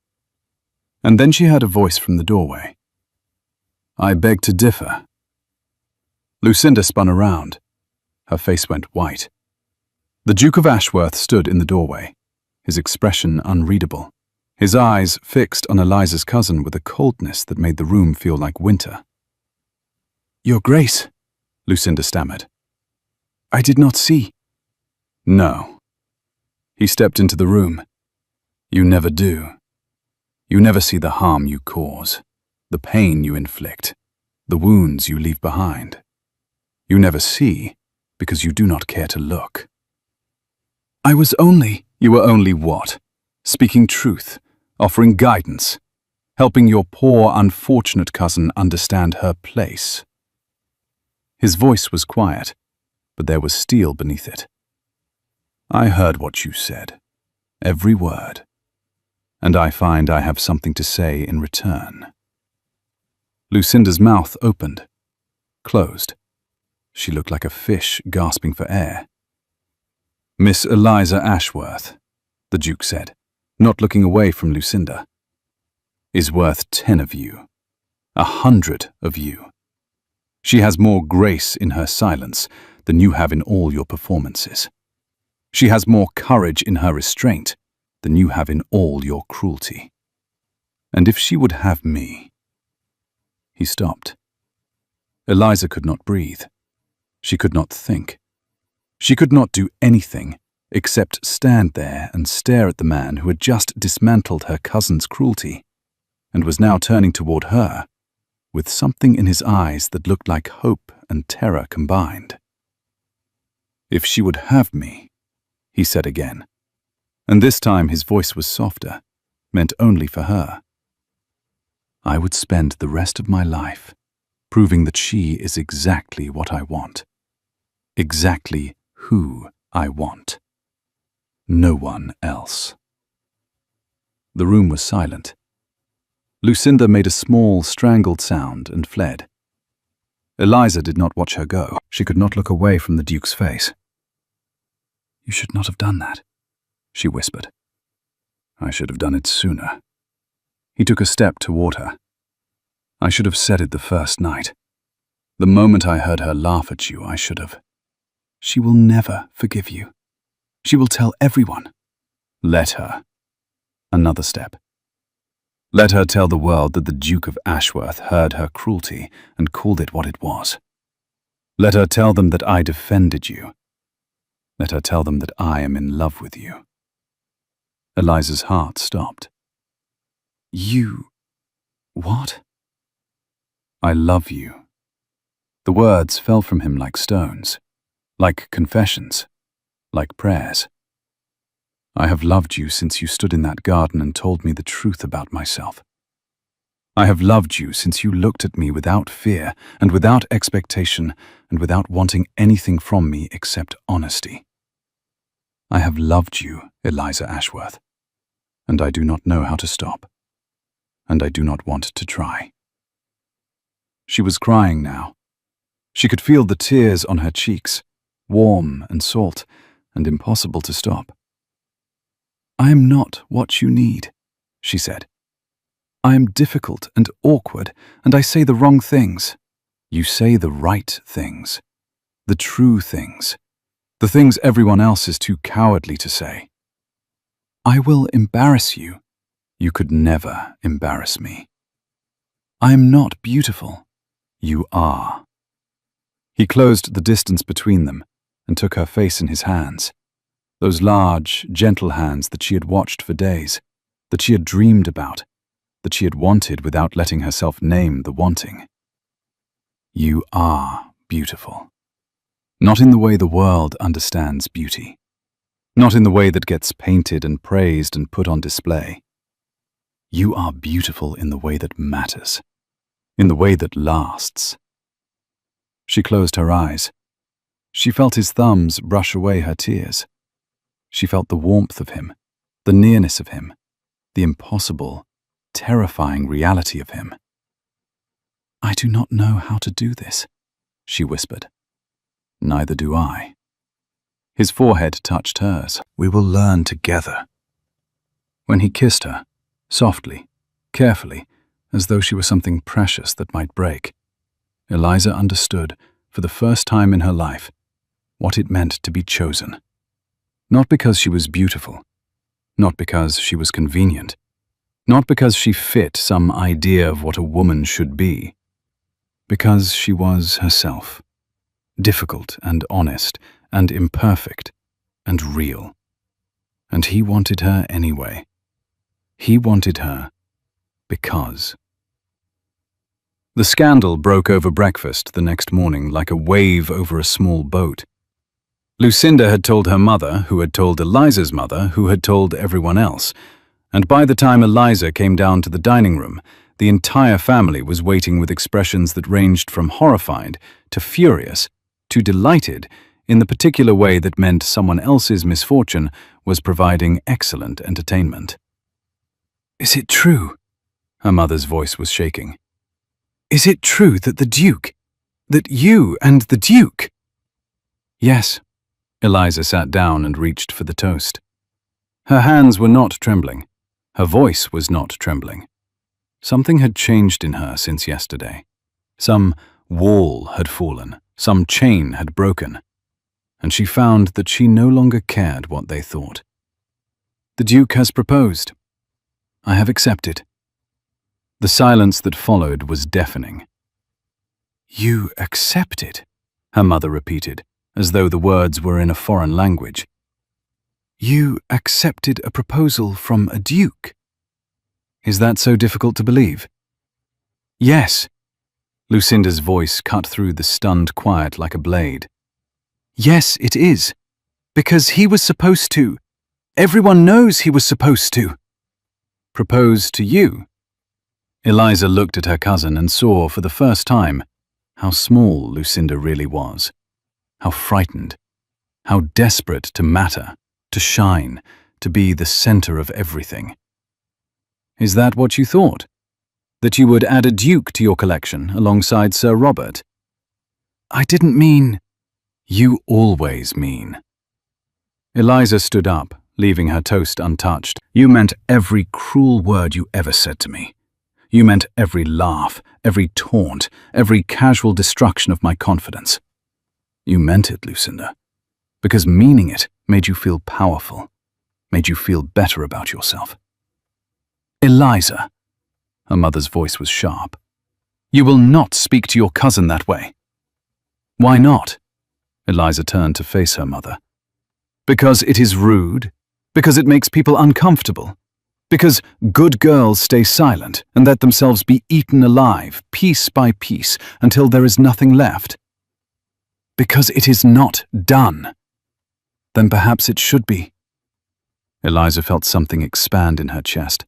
And then she heard a voice from the doorway. "I beg to differ." Lucinda spun around. Her face went white. The Duke of Ashworth stood in the doorway, his expression unreadable, his eyes fixed on Eliza's cousin with a coldness that made the room feel like winter. "Your Grace," Lucinda stammered. "I did not see." "No." He stepped into the room. "You never do. You never see the harm you cause, the pain you inflict, the wounds you leave behind. You never see because you do not care to look." "I was only—" "You were only what? Speaking truth, offering guidance, helping your poor, unfortunate cousin understand her place." His voice was quiet, but there was steel beneath it. "I heard what you said, every word, and I find I have something to say in return." Lucinda's mouth opened, closed. She looked like a fish gasping for air. "Miss Eliza Ashworth," the Duke said, not looking away from Lucinda, "is worth 10 of you, 100 of you. She has more grace in her silence than you have in all your performances. She has more courage in her restraint than you have in all your cruelty. And if she would have me—" He stopped. Eliza could not breathe. She could not think. She could not do anything except stand there and stare at the man who had just dismantled her cousin's cruelty and was now turning toward her with something in his eyes that looked like hope and terror combined. "If she would have me," he said again, and this time his voice was softer, meant only for her. "I would spend the rest of my life proving that she is exactly what I want, exactly who I want. No one else." The room was silent. Lucinda made a small, strangled sound and fled. Eliza did not watch her go. She could not look away from the Duke's face. "You should not have done that," she whispered. "I should have done it sooner." He took a step toward her. "I should have said it the first night. The moment I heard her laugh at you, I should have. She will never forgive you. She will tell everyone." "Let her." Another step. "Let her tell the world that the Duke of Ashworth heard her cruelty and called it what it was. Let her tell them that I defended you. Let her tell them that I am in love with you." Eliza's heart stopped. "You... what?" "I love you." The words fell from him like stones, like confessions, like prayers. "I have loved you since you stood in that garden and told me the truth about myself. I have loved you since you looked at me without fear and without expectation and without wanting anything from me except honesty. I have loved you, Eliza Ashworth, and I do not know how to stop, and I do not want to try." She was crying now. She could feel the tears on her cheeks, warm and salt and impossible to stop. "I am not what you need," she said. "I am difficult and awkward, and I say the wrong things. You say the right things, the true things, the things everyone else is too cowardly to say. I will embarrass you. You could never embarrass me. I am not beautiful. You are." He closed the distance between them and took her face in his hands. Those large, gentle hands that she had watched for days, that she had dreamed about, that she had wanted without letting herself name the wanting. "You are beautiful. Not in the way the world understands beauty. Not in the way that gets painted and praised and put on display. You are beautiful in the way that matters, in the way that lasts." She closed her eyes. She felt his thumbs brush away her tears. She felt the warmth of him, the nearness of him, the impossible, terrifying reality of him. "I do not know how to do this," she whispered. "Neither do I." His forehead touched hers. "We will learn together." When he kissed her, softly, carefully, as though she were something precious that might break, Eliza understood, for the first time in her life, what it meant to be chosen. Not because she was beautiful, not because she was convenient, not because she fit some idea of what a woman should be, because she was herself, difficult and honest and imperfect and real. And he wanted her anyway. He wanted her because. The scandal broke over breakfast the next morning like a wave over a small boat. Lucinda had told her mother, who had told Eliza's mother, who had told everyone else, and by the time Eliza came down to the dining room, the entire family was waiting with expressions that ranged from horrified to furious to delighted in the particular way that meant someone else's misfortune was providing excellent entertainment. "Is it true?" Her mother's voice was shaking. "Is it true that that you and the Duke?" "Yes." Eliza sat down and reached for the toast. Her hands were not trembling. Her voice was not trembling. Something had changed in her since yesterday. Some wall had fallen. Some chain had broken. and she found that she no longer cared what they thought. "The Duke has proposed. I have accepted." The silence that followed was deafening. "You accepted?" her mother repeated, as though the words were in a foreign language. "You accepted a proposal from a duke? Is that so difficult to believe?" "Yes." Lucinda's voice cut through the stunned quiet like a blade. "Yes, it is. Because he was supposed to. Everyone knows he was supposed to." "Propose to you?" Eliza looked at her cousin and saw, for the first time, how small Lucinda really was. How frightened. How desperate to matter, to shine, to be the center of everything. "Is that what you thought? That you would add a duke to your collection alongside Sir Robert?" "I didn't mean—" "You always mean." Eliza stood up, leaving her toast untouched. "You meant every cruel word you ever said to me. You meant every laugh, every taunt, every casual destruction of my confidence. You meant it, Lucinda, because meaning it made you feel powerful, made you feel better about yourself." "Eliza," her mother's voice was sharp, "you will not speak to your cousin that way." "Why not?" Eliza turned to face her mother. "Because it is rude, because it makes people uncomfortable, because good girls stay silent and let themselves be eaten alive, piece by piece, until there is nothing left. Because it is not done." "Then perhaps it should be." Eliza felt something expand in her chest.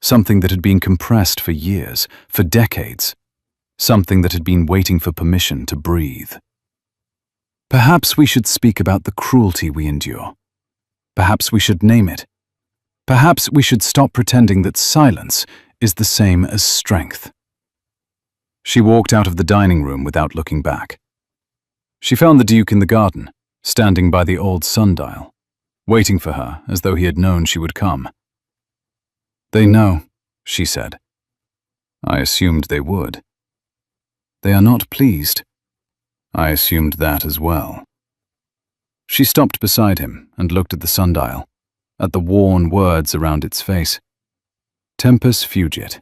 Something that had been compressed for years, for decades. Something that had been waiting for permission to breathe. "Perhaps we should speak about the cruelty we endure. Perhaps we should name it. Perhaps we should stop pretending that silence is the same as strength." She walked out of the dining room without looking back. She found the Duke in the garden, standing by the old sundial, waiting for her as though he had known she would come. "They know," she said. "I assumed they would." "They are not pleased." "I assumed that as well." She stopped beside him and looked at the sundial, at the worn words around its face. "Tempus fugit.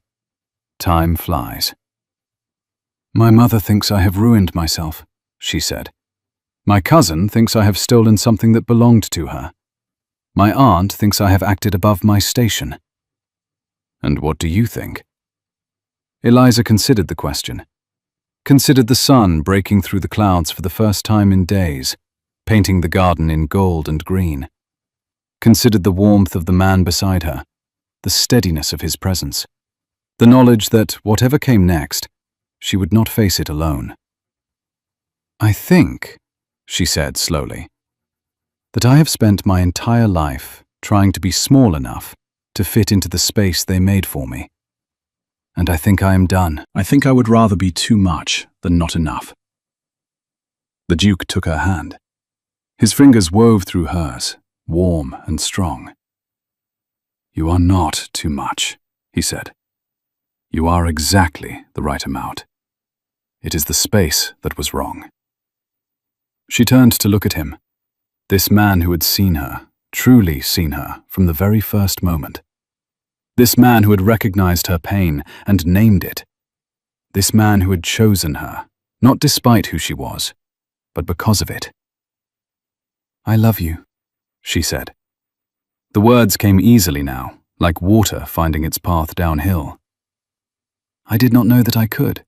Time flies." "My mother thinks I have ruined myself," she said. "My cousin thinks I have stolen something that belonged to her. My aunt thinks I have acted above my station." "And what do you think?" Eliza considered the question. Considered the sun breaking through the clouds for the first time in days, painting the garden in gold and green. Considered the warmth of the man beside her, the steadiness of his presence, the knowledge that whatever came next, she would not face it alone. "I think," she said slowly, "that I have spent my entire life trying to be small enough to fit into the space they made for me. And I think I am done. I think I would rather be too much than not enough." The Duke took her hand. His fingers wove through hers, warm and strong. "You are not too much," he said. "You are exactly the right amount. It is the space that was wrong." She turned to look at him, this man who had seen her, truly seen her, from the very first moment. This man who had recognized her pain and named it. This man who had chosen her, not despite who she was, but because of it. "I love you," she said. The words came easily now, like water finding its path downhill. "I did not know that I could.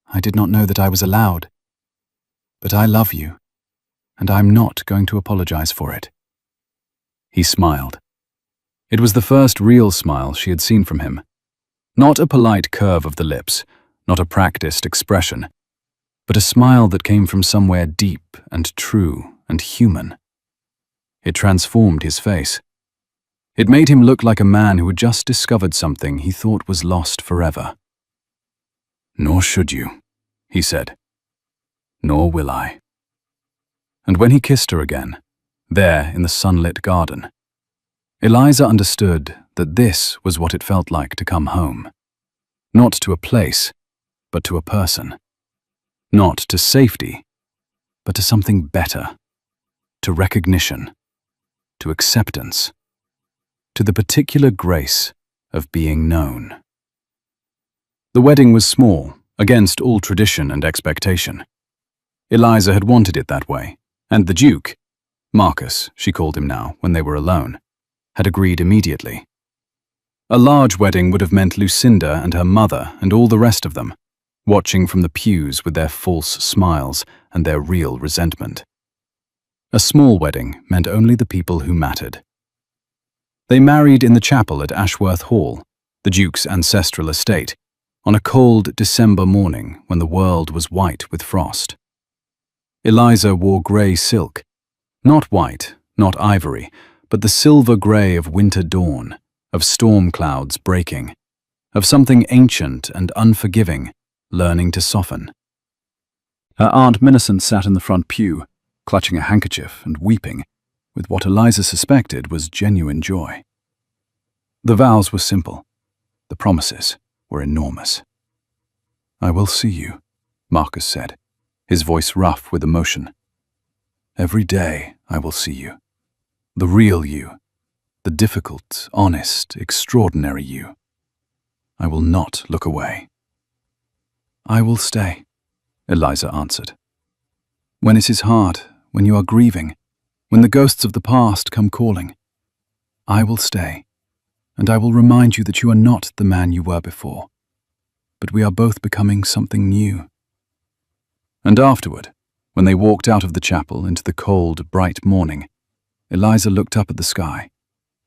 I did not know that I was allowed. But I love you, and I'm not going to apologize for it." He smiled. It was the first real smile she had seen from him. Not a polite curve of the lips, not a practiced expression, but a smile that came from somewhere deep and true and human. It transformed his face. It made him look like a man who had just discovered something he thought was lost forever. "Nor should you," he said. "Nor will I." And when he kissed her again, there in the sunlit garden, Eliza understood that this was what it felt like to come home. Not to a place, but to a person. Not to safety, but to something better. to recognition, to acceptance, to the particular grace of being known. The wedding was small, against all tradition and expectation. Eliza had wanted it that way, and the Duke, Marcus, she called him now when they were alone, had agreed immediately. A large wedding would have meant Lucinda and her mother and all the rest of them, watching from the pews with their false smiles and their real resentment. A small wedding meant only the people who mattered. They married in the chapel at Ashworth Hall, the Duke's ancestral estate, on a cold December morning when the world was white with frost. Eliza wore grey silk, not white, not ivory, but the silver grey of winter dawn, of storm clouds breaking, of something ancient and unforgiving learning to soften. Her Aunt Millicent sat in the front pew, clutching a handkerchief and weeping, with what Eliza suspected was genuine joy. The vows were simple. The promises were enormous. "I will see you," Marcus said, his voice rough with emotion. "Every day I will see you. The real you. The difficult, honest, extraordinary you. I will not look away." "I will stay," Eliza answered. "When it is hard, when you are grieving, when the ghosts of the past come calling, I will stay, and I will remind you that you are not the man you were before, but we are both becoming something new." And afterward, when they walked out of the chapel into the cold, bright morning, Eliza looked up at the sky,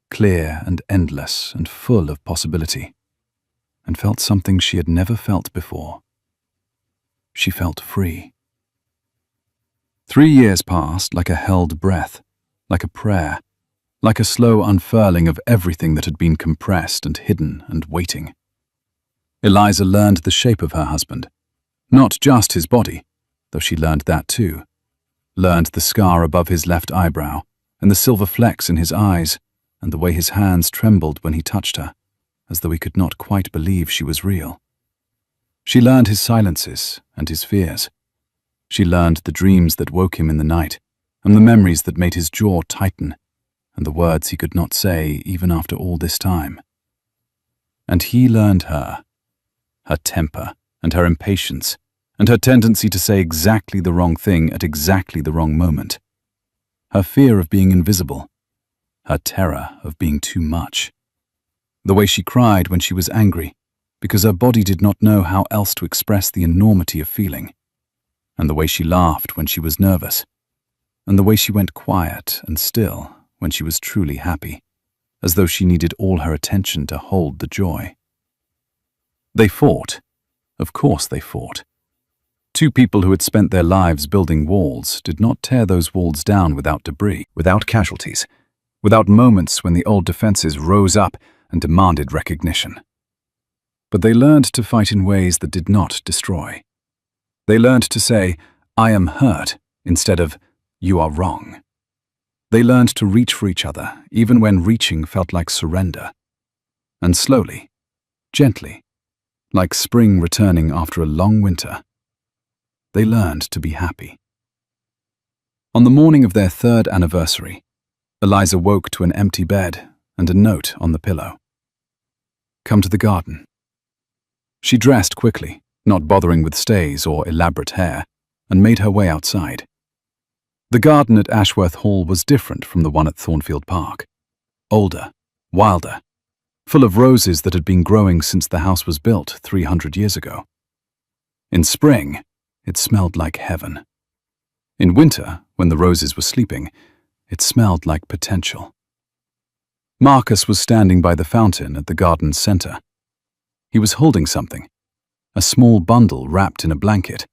clear and endless and full of possibility, and felt something she had never felt before. She felt free. 3 years passed like a held breath, like a prayer, like a slow unfurling of everything that had been compressed and hidden and waiting. Eliza learned the shape of her husband, not just his body, though she learned that too, learned the scar above his left eyebrow and the silver flecks in his eyes and the way his hands trembled when he touched her, as though he could not quite believe she was real. She learned his silences and his fears. She learned the dreams that woke him in the night, and the memories that made his jaw tighten, and the words he could not say even after all this time. And he learned her temper and her impatience, and her tendency to say exactly the wrong thing at exactly the wrong moment. Her fear of being invisible, her terror of being too much. The way she cried when she was angry, because her body did not know how else to express the enormity of feeling, and the way she laughed when she was nervous, and the way she went quiet and still when she was truly happy, as though she needed all her attention to hold the joy. They fought. Of course they fought. Two people who had spent their lives building walls did not tear those walls down without debris, without casualties, without moments when the old defenses rose up and demanded recognition. But they learned to fight in ways that did not destroy. They learned to say, "I am hurt," instead of, "You are wrong." They learned to reach for each other, even when reaching felt like surrender. And slowly, gently, like spring returning after a long winter, they learned to be happy. On the morning of their 3rd anniversary, Eliza woke to an empty bed and a note on the pillow. "Come to the garden." She dressed quickly, not bothering with stays or elaborate hair, and made her way outside. The garden at Ashworth Hall was different from the one at Thornfield Park. Older, wilder, full of roses that had been growing since the house was built 300 years ago. In spring, it smelled like heaven. In winter, when the roses were sleeping, it smelled like potential. Marcus was standing by the fountain at the garden's center. He was holding something, a small bundle wrapped in a blanket,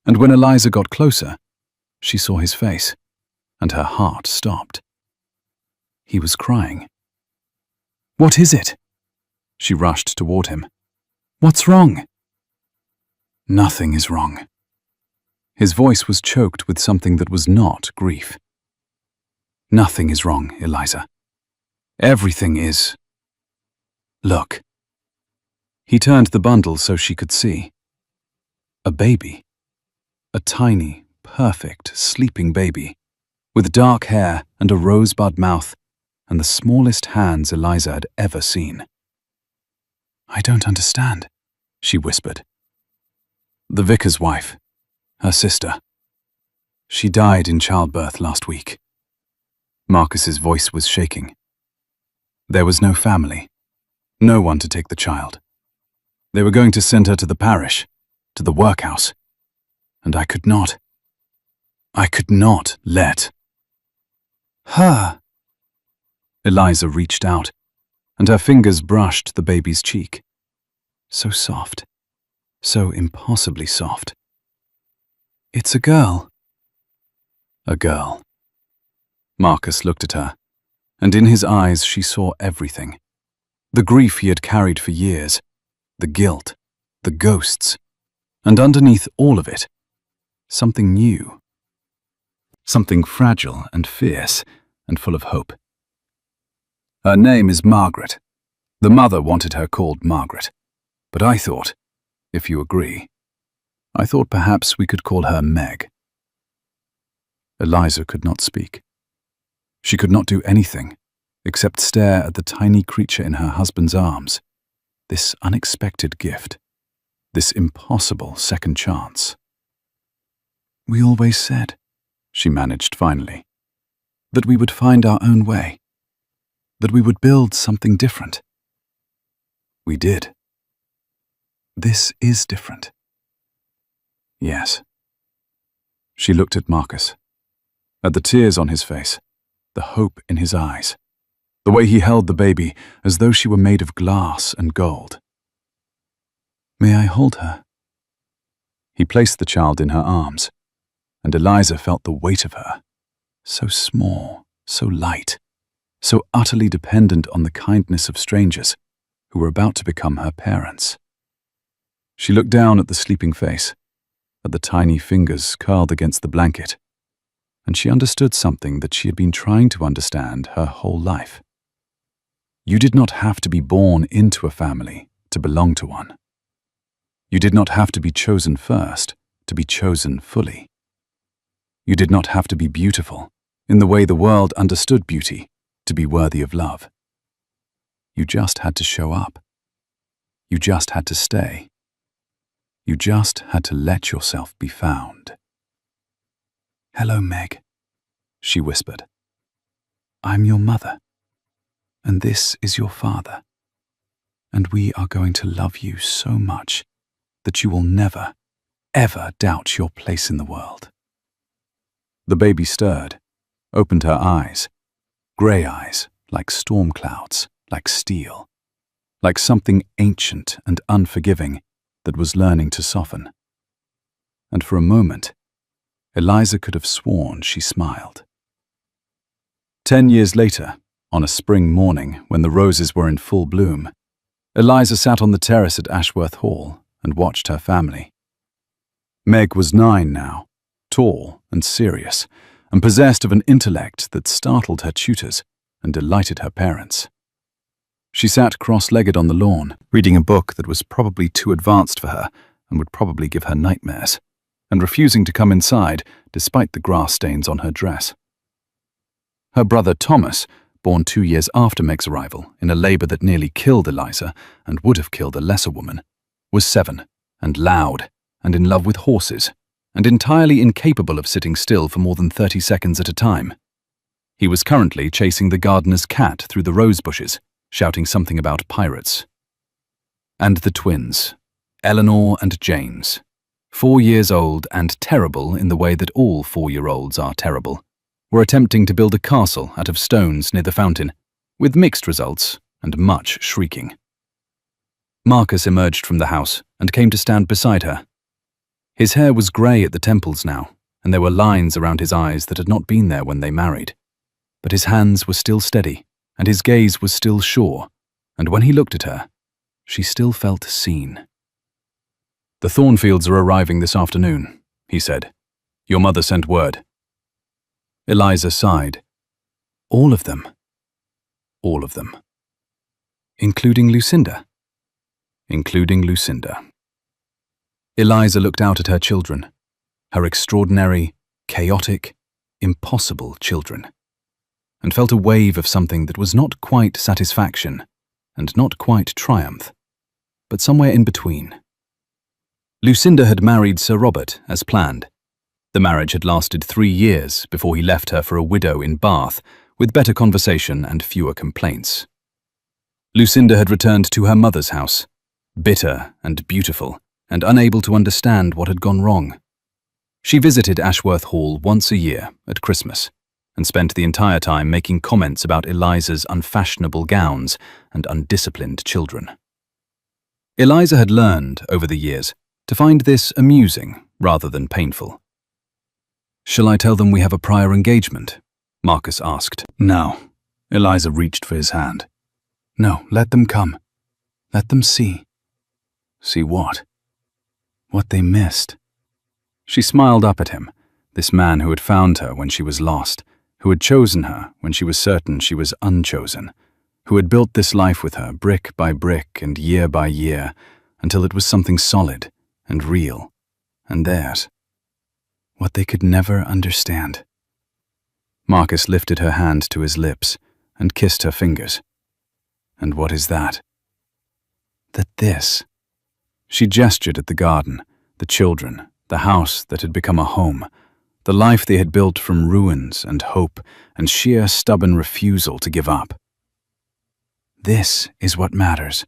and when Eliza got closer, she saw his face, and her heart stopped. He was crying. "What is it?" She rushed toward him. "What's wrong?" "Nothing is wrong." His voice was choked with something that was not grief. "Nothing is wrong, Eliza. Everything is. Look." He turned the bundle so she could see. A baby. A tiny, perfect, sleeping baby, with dark hair and a rosebud mouth, and the smallest hands Eliza had ever seen. "I don't understand," she whispered. "The vicar's wife, her sister. She died in childbirth last week." Marcus's voice was shaking. There was no family, no one to take the child. They were going to send her to the parish, to the workhouse, and I could not let her. Eliza reached out, and her fingers brushed the baby's cheek. So soft, so impossibly soft. "It's a girl." A girl. Marcus looked at her, and in his eyes she saw everything. The grief he had carried for years, the guilt, the ghosts, and underneath all of it, something new. Something fragile and fierce and full of hope. "Her name is Margaret. The mother wanted her called Margaret. But I thought, if you agree, I thought perhaps we could call her Meg." Eliza could not speak. She could not do anything except stare at the tiny creature in her husband's arms, this unexpected gift, this impossible second chance. "We always said," she managed finally, "that we would find our own way, that we would build something different. We did. This is different." "Yes." She looked at Marcus, at the tears on his face, the hope in his eyes, the way he held the baby as though she were made of glass and gold. "May I hold her?" He placed the child in her arms, and Eliza felt the weight of her, so small, so light, so utterly dependent on the kindness of strangers who were about to become her parents. She looked down at the sleeping face, at the tiny fingers curled against the blanket, and she understood something that she had been trying to understand her whole life. You did not have to be born into a family to belong to one. You did not have to be chosen first to be chosen fully. You did not have to be beautiful in the way the world understood beauty to be worthy of love. You just had to show up. You just had to stay. You just had to let yourself be found. "Hello, Meg," she whispered. "I'm your mother, and this is your father, and we are going to love you so much that you will never, ever doubt your place in the world." The baby stirred, opened her eyes, grey eyes like storm clouds, like steel, like something ancient and unforgiving that was learning to soften. And for a moment, Eliza could have sworn she smiled. 10 years later, on a spring morning when the roses were in full bloom, Eliza sat on the terrace at Ashworth Hall and watched her family. Meg was 9 now, tall and serious, and possessed of an intellect that startled her tutors and delighted her parents. She sat cross-legged on the lawn, reading a book that was probably too advanced for her and would probably give her nightmares, and refusing to come inside despite the grass stains on her dress. Her brother Thomas, born 2 years after Meg's arrival in a labour that nearly killed Eliza and would have killed a lesser woman, was 7 and loud and in love with horses and entirely incapable of sitting still for more than 30 seconds at a time. He was currently chasing the gardener's cat through the rose bushes, shouting something about pirates. And the twins, Eleanor and James, 4 years old and terrible in the way that all 4-year-olds are terrible, were attempting to build a castle out of stones near the fountain, with mixed results and much shrieking. Marcus emerged from the house and came to stand beside her. His hair was grey at the temples now, and there were lines around his eyes that had not been there when they married. But his hands were still steady, and his gaze was still sure, and when he looked at her, she still felt seen. "The Thornfields are arriving this afternoon," he said. "Your mother sent word." Eliza sighed. "All of them?" "All of them." "Including Lucinda?" "Including Lucinda." Eliza looked out at her children, her extraordinary, chaotic, impossible children, and felt a wave of something that was not quite satisfaction and not quite triumph, but somewhere in between. Lucinda had married Sir Robert as planned. The marriage had lasted 3 years before he left her for a widow in Bath with better conversation and fewer complaints. Lucinda had returned to her mother's house, bitter and beautiful, and unable to understand what had gone wrong. She visited Ashworth Hall once a year at Christmas and spent the entire time making comments about Eliza's unfashionable gowns and undisciplined children. Eliza had learned, over the years, to find this amusing rather than painful. "Shall I tell them we have a prior engagement?" Marcus asked. No. Eliza reached for his hand. No, let them come. Let them see. See what? What they missed. She smiled up at him, this man who had found her when she was lost, who had chosen her when she was certain she was unchosen, who had built this life with her brick by brick and year by year until it was something solid and real and theirs. What they could never understand. Marcus lifted her hand to his lips and kissed her fingers. "And what is that?" "That this." She gestured at the garden, the children, the house that had become a home, the life they had built from ruins and hope and sheer stubborn refusal to give up. "This is what matters,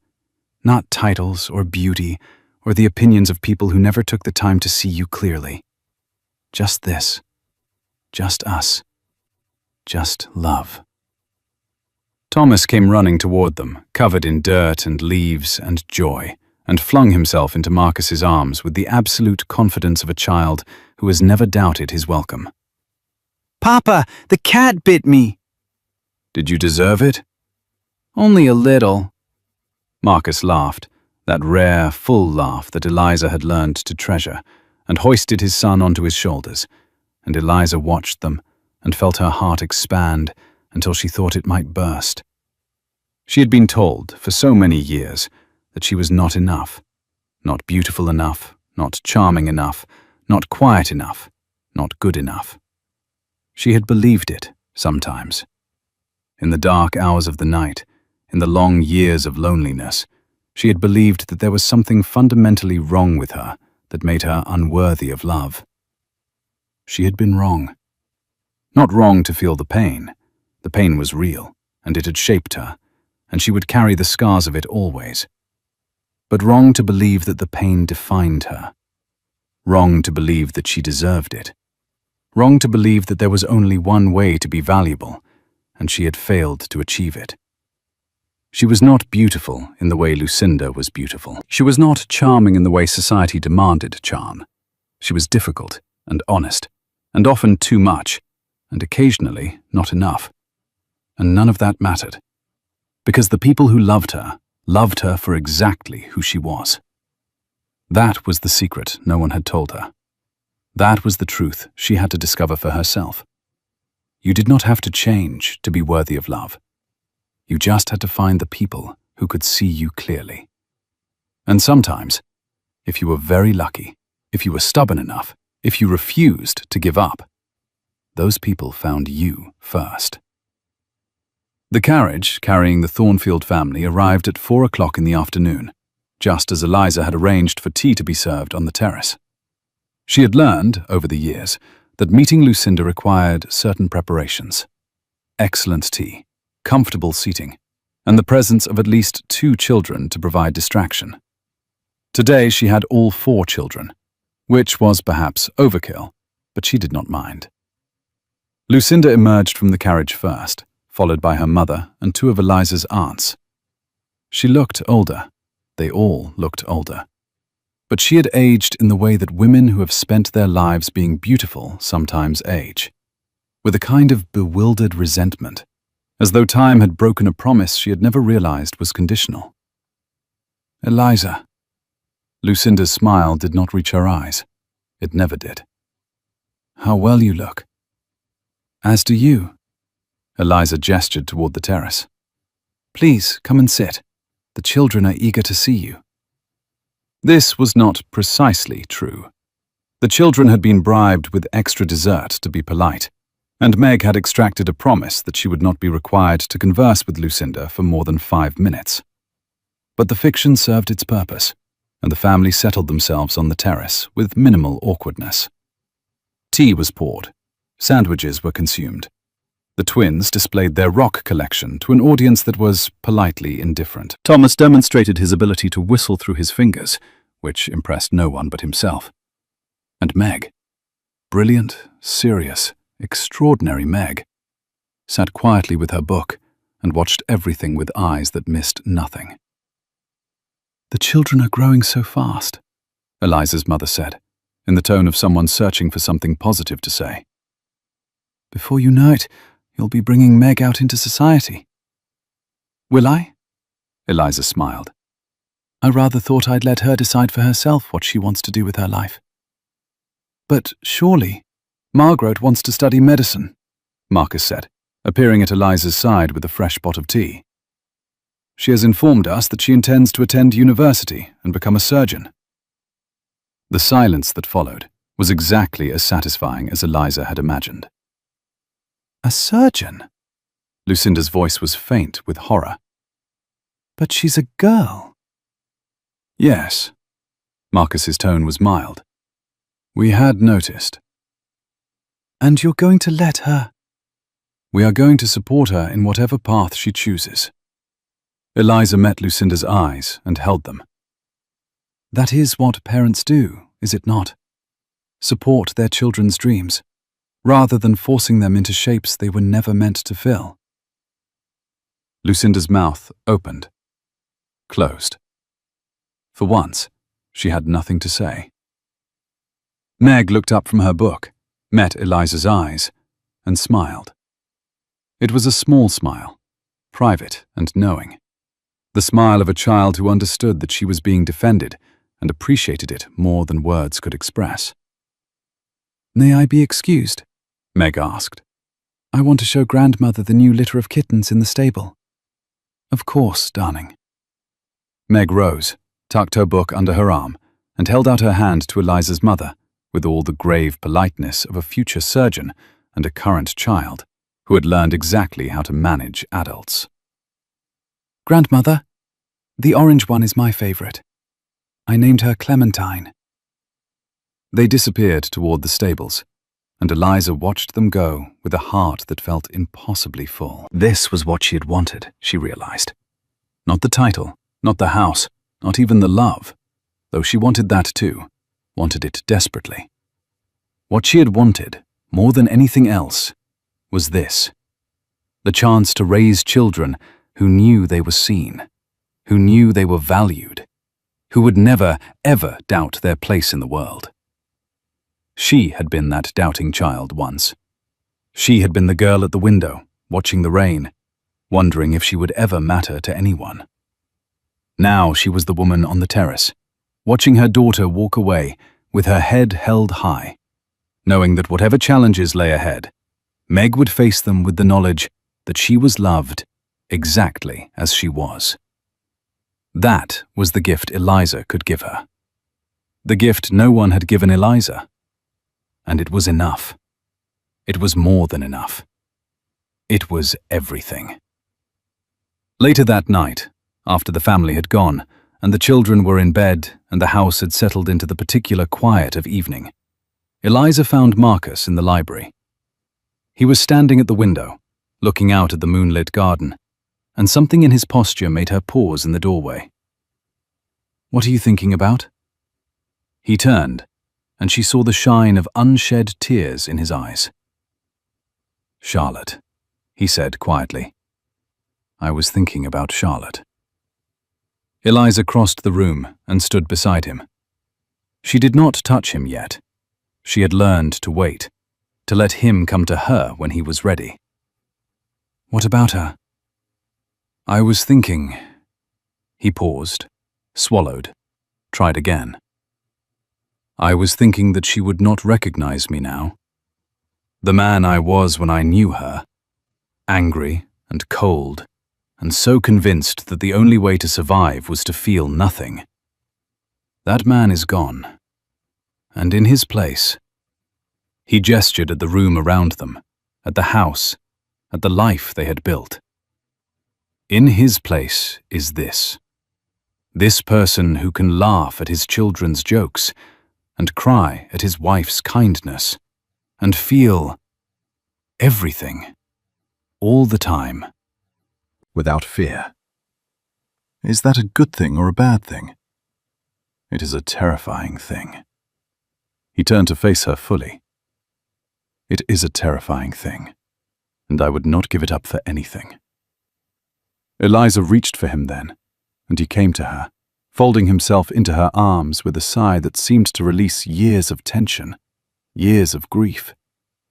not titles or beauty or the opinions of people who never took the time to see you clearly. Just this. Just us. Just love." Thomas came running toward them, covered in dirt and leaves and joy, and flung himself into Marcus's arms with the absolute confidence of a child who has never doubted his welcome. "Papa, the cat bit me." "Did you deserve it?" "Only a little." Marcus laughed, that rare, full laugh that Eliza had learned to treasure, and hoisted his son onto his shoulders, and Eliza watched them and felt her heart expand until she thought it might burst. She had been told for so many years that she was not enough, not beautiful enough, not charming enough, not quiet enough, not good enough. She had believed it sometimes. In the dark hours of the night, in the long years of loneliness, she had believed that there was something fundamentally wrong with her that made her unworthy of love. She had been wrong. Not wrong to feel the pain. The pain was real, and it had shaped her, and she would carry the scars of it always. But wrong to believe that the pain defined her. Wrong to believe that she deserved it. Wrong to believe that there was only one way to be valuable, and she had failed to achieve it. She was not beautiful in the way Lucinda was beautiful. She was not charming in the way society demanded charm. She was difficult and honest, and often too much, and occasionally not enough. And none of that mattered, because the people who loved her for exactly who she was. That was the secret no one had told her. That was the truth she had to discover for herself. You did not have to change to be worthy of love. You just had to find the people who could see you clearly. And sometimes, if you were very lucky, if you were stubborn enough, if you refused to give up, those people found you first. The carriage carrying the Thornfield family arrived at 4 o'clock in the afternoon, just as Eliza had arranged for tea to be served on the terrace. She had learned, over the years, that meeting Lucinda required certain preparations. Excellent tea, comfortable seating, and the presence of at least 2 children to provide distraction. Today she had all 4 children, which was perhaps overkill, but she did not mind. Lucinda emerged from the carriage first, followed by her mother and 2 of Eliza's aunts. She looked older. They all looked older. But she had aged in the way that women who have spent their lives being beautiful sometimes age, with a kind of bewildered resentment, as though time had broken a promise she had never realized was conditional. "Eliza." Lucinda's smile did not reach her eyes. It never did. "How well you look." "As do you." Eliza gestured toward the terrace. "Please, come and sit. The children are eager to see you." This was not precisely true. The children had been bribed with extra dessert to be polite, and Meg had extracted a promise that she would not be required to converse with Lucinda for more than 5 minutes. But the fiction served its purpose, and the family settled themselves on the terrace with minimal awkwardness. Tea was poured. Sandwiches were consumed. The twins displayed their rock collection to an audience that was politely indifferent. Thomas demonstrated his ability to whistle through his fingers, which impressed no one but himself. And Meg, brilliant, serious, extraordinary Meg, sat quietly with her book and watched everything with eyes that missed nothing. "The children are growing so fast," Eliza's mother said, in the tone of someone searching for something positive to say. "Before you know it, you'll be bringing Meg out into society." "Will I?" Eliza smiled. "I rather thought I'd let her decide for herself what she wants to do with her life." "But surely, Margaret wants to study medicine," Marcus said, appearing at Eliza's side with a fresh pot of tea. "She has informed us that she intends to attend university and become a surgeon." The silence that followed was exactly as satisfying as Eliza had imagined. "A surgeon?" Lucinda's voice was faint with horror. "But she's a girl." "Yes." Marcus's tone was mild. "We had noticed." "And you're going to let her?" "We are going to support her in whatever path she chooses." Eliza met Lucinda's eyes and held them. "That is what parents do, is it not? Support their children's dreams, rather than forcing them into shapes they were never meant to fill." Lucinda's mouth opened, closed. For once, she had nothing to say. Meg looked up from her book, met Eliza's eyes, and smiled. It was a small smile, private and knowing. The smile of a child who understood that she was being defended and appreciated it more than words could express. "May I be excused?" Meg asked. "I want to show grandmother the new litter of kittens in the stable." "Of course, darling." Meg rose, tucked her book under her arm, and held out her hand to Eliza's mother with all the grave politeness of a future surgeon and a current child who had learned exactly how to manage adults. "Grandmother, the orange one is my favorite. I named her Clementine." They disappeared toward the stables, and Eliza watched them go with a heart that felt impossibly full. This was what she had wanted, she realized. Not the title, not the house, not even the love, though she wanted that too, wanted it desperately. What she had wanted, more than anything else, was this: the chance to raise children who knew they were seen, who knew they were valued, who would never, ever doubt their place in the world. She had been that doubting child once. She had been the girl at the window, watching the rain, wondering if she would ever matter to anyone. Now she was the woman on the terrace, watching her daughter walk away with her head held high, knowing that whatever challenges lay ahead, Meg would face them with the knowledge that she was loved exactly as she was. That was the gift Eliza could give her. The gift no one had given Eliza. And it was enough. It was more than enough. It was everything. Later that night, after the family had gone, and the children were in bed and the house had settled into the particular quiet of evening, Eliza found Marcus in the library. He was standing at the window, looking out at the moonlit garden, and something in his posture made her pause in the doorway. "What are you thinking about?" He turned, and she saw the shine of unshed tears in his eyes. "Charlotte," he said quietly. "I was thinking about Charlotte." Eliza crossed the room and stood beside him. She did not touch him yet. She had learned to wait, to let him come to her when he was ready. "What about her?" "I was thinking." He paused, swallowed, tried again. "I was thinking that she would not recognize me now. The man I was when I knew her, angry and cold, and so convinced that the only way to survive was to feel nothing. That man is gone. And in his place," he gestured at the room around them, at the house, at the life they had built. In his place is this person who can laugh at his children's jokes and cry at his wife's kindness and feel everything all the time without fear. Is that a good thing or a bad thing? It is a terrifying thing. He turned to face her fully. It is a terrifying thing, and I would not give it up for anything. Eliza reached for him then, and he came to her, folding himself into her arms with a sigh that seemed to release years of tension, years of grief,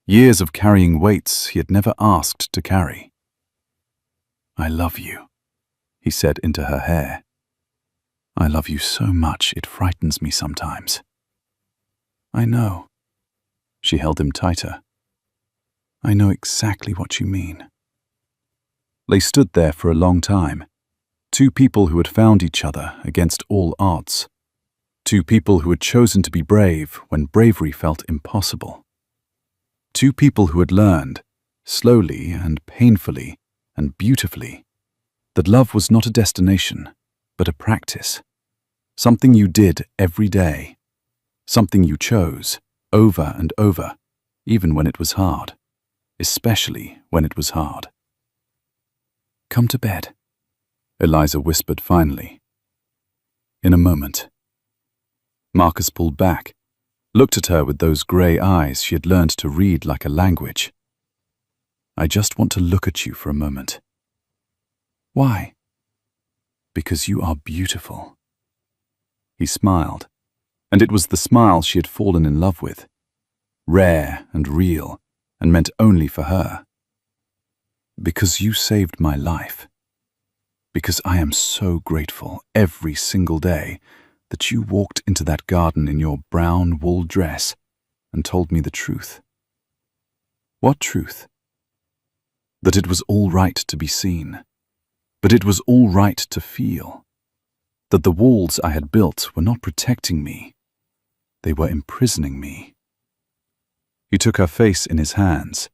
years of carrying weights he had never asked to carry. "I love you," he said into her hair. "I love you so much it frightens me sometimes." "I know." She held him tighter. "I know exactly what you mean." They stood there for a long time, two people who had found each other against all odds, two people who had chosen to be brave when bravery felt impossible, two people who had learned, slowly and painfully and beautifully, that love was not a destination, but a practice, something you did every day, something you chose over and over, even when it was hard, especially when it was hard. "Come to bed," Eliza whispered finally. "In a moment." Marcus pulled back, looked at her with those grey eyes she had learned to read like a language. "I just want to look at you for a moment." "Why?" "Because you are beautiful." He smiled, and it was the smile she had fallen in love with, rare and real, and meant only for her. "Because you saved my life. Because I am so grateful every single day that you walked into that garden in your brown wool dress and told me the truth." "What truth?" "That it was all right to be seen, but it was all right to feel. That the walls I had built were not protecting me. They were imprisoning me." He took her face in his hands,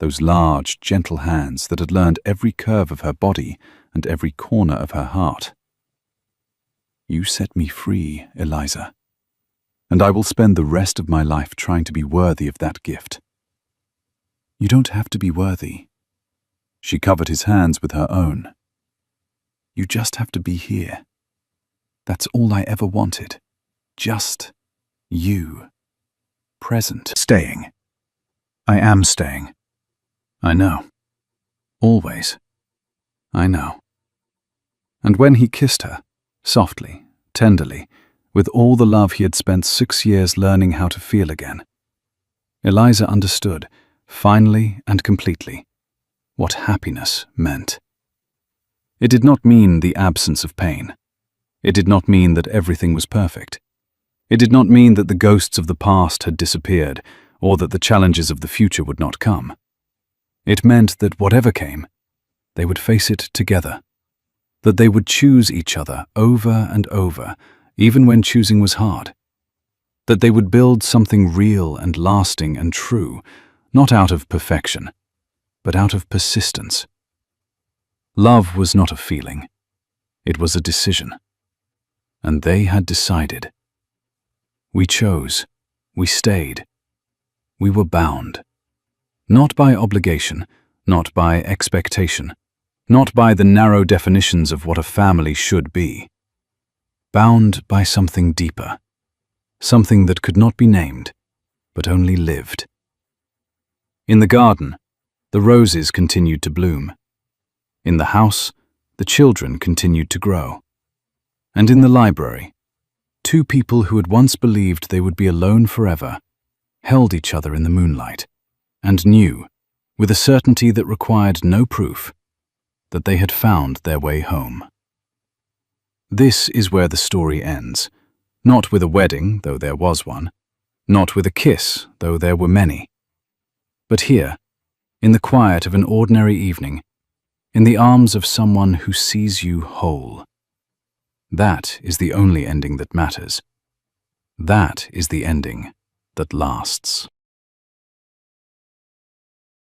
those large, gentle hands that had learned every curve of her body and every corner of her heart. "You set me free, Eliza, and I will spend the rest of my life trying to be worthy of that gift." "You don't have to be worthy." She covered his hands with her own. "You just have to be here. That's all I ever wanted. Just you. Present." "Staying. I am staying. I know. Always. I know." And when he kissed her, softly, tenderly, with all the love he had spent 6 years learning how to feel again, Eliza understood, finally and completely, what happiness meant. It did not mean the absence of pain. It did not mean that everything was perfect. It did not mean that the ghosts of the past had disappeared, or that the challenges of the future would not come. It meant that whatever came, they would face it together, that they would choose each other over and over, even when choosing was hard, that they would build something real and lasting and true, not out of perfection, but out of persistence. Love was not a feeling, it was a decision. And they had decided. We chose, we stayed, we were bound. Not by obligation, not by expectation, not by the narrow definitions of what a family should be. Bound by something deeper, something that could not be named, but only lived. In the garden, the roses continued to bloom. In the house, the children continued to grow. And in the library, two people who had once believed they would be alone forever held each other in the moonlight and knew, with a certainty that required no proof, that they had found their way home. This is where the story ends, not with a wedding, though there was one, not with a kiss, though there were many, but here, in the quiet of an ordinary evening, in the arms of someone who sees you whole. That is the only ending that matters. That is the ending that lasts.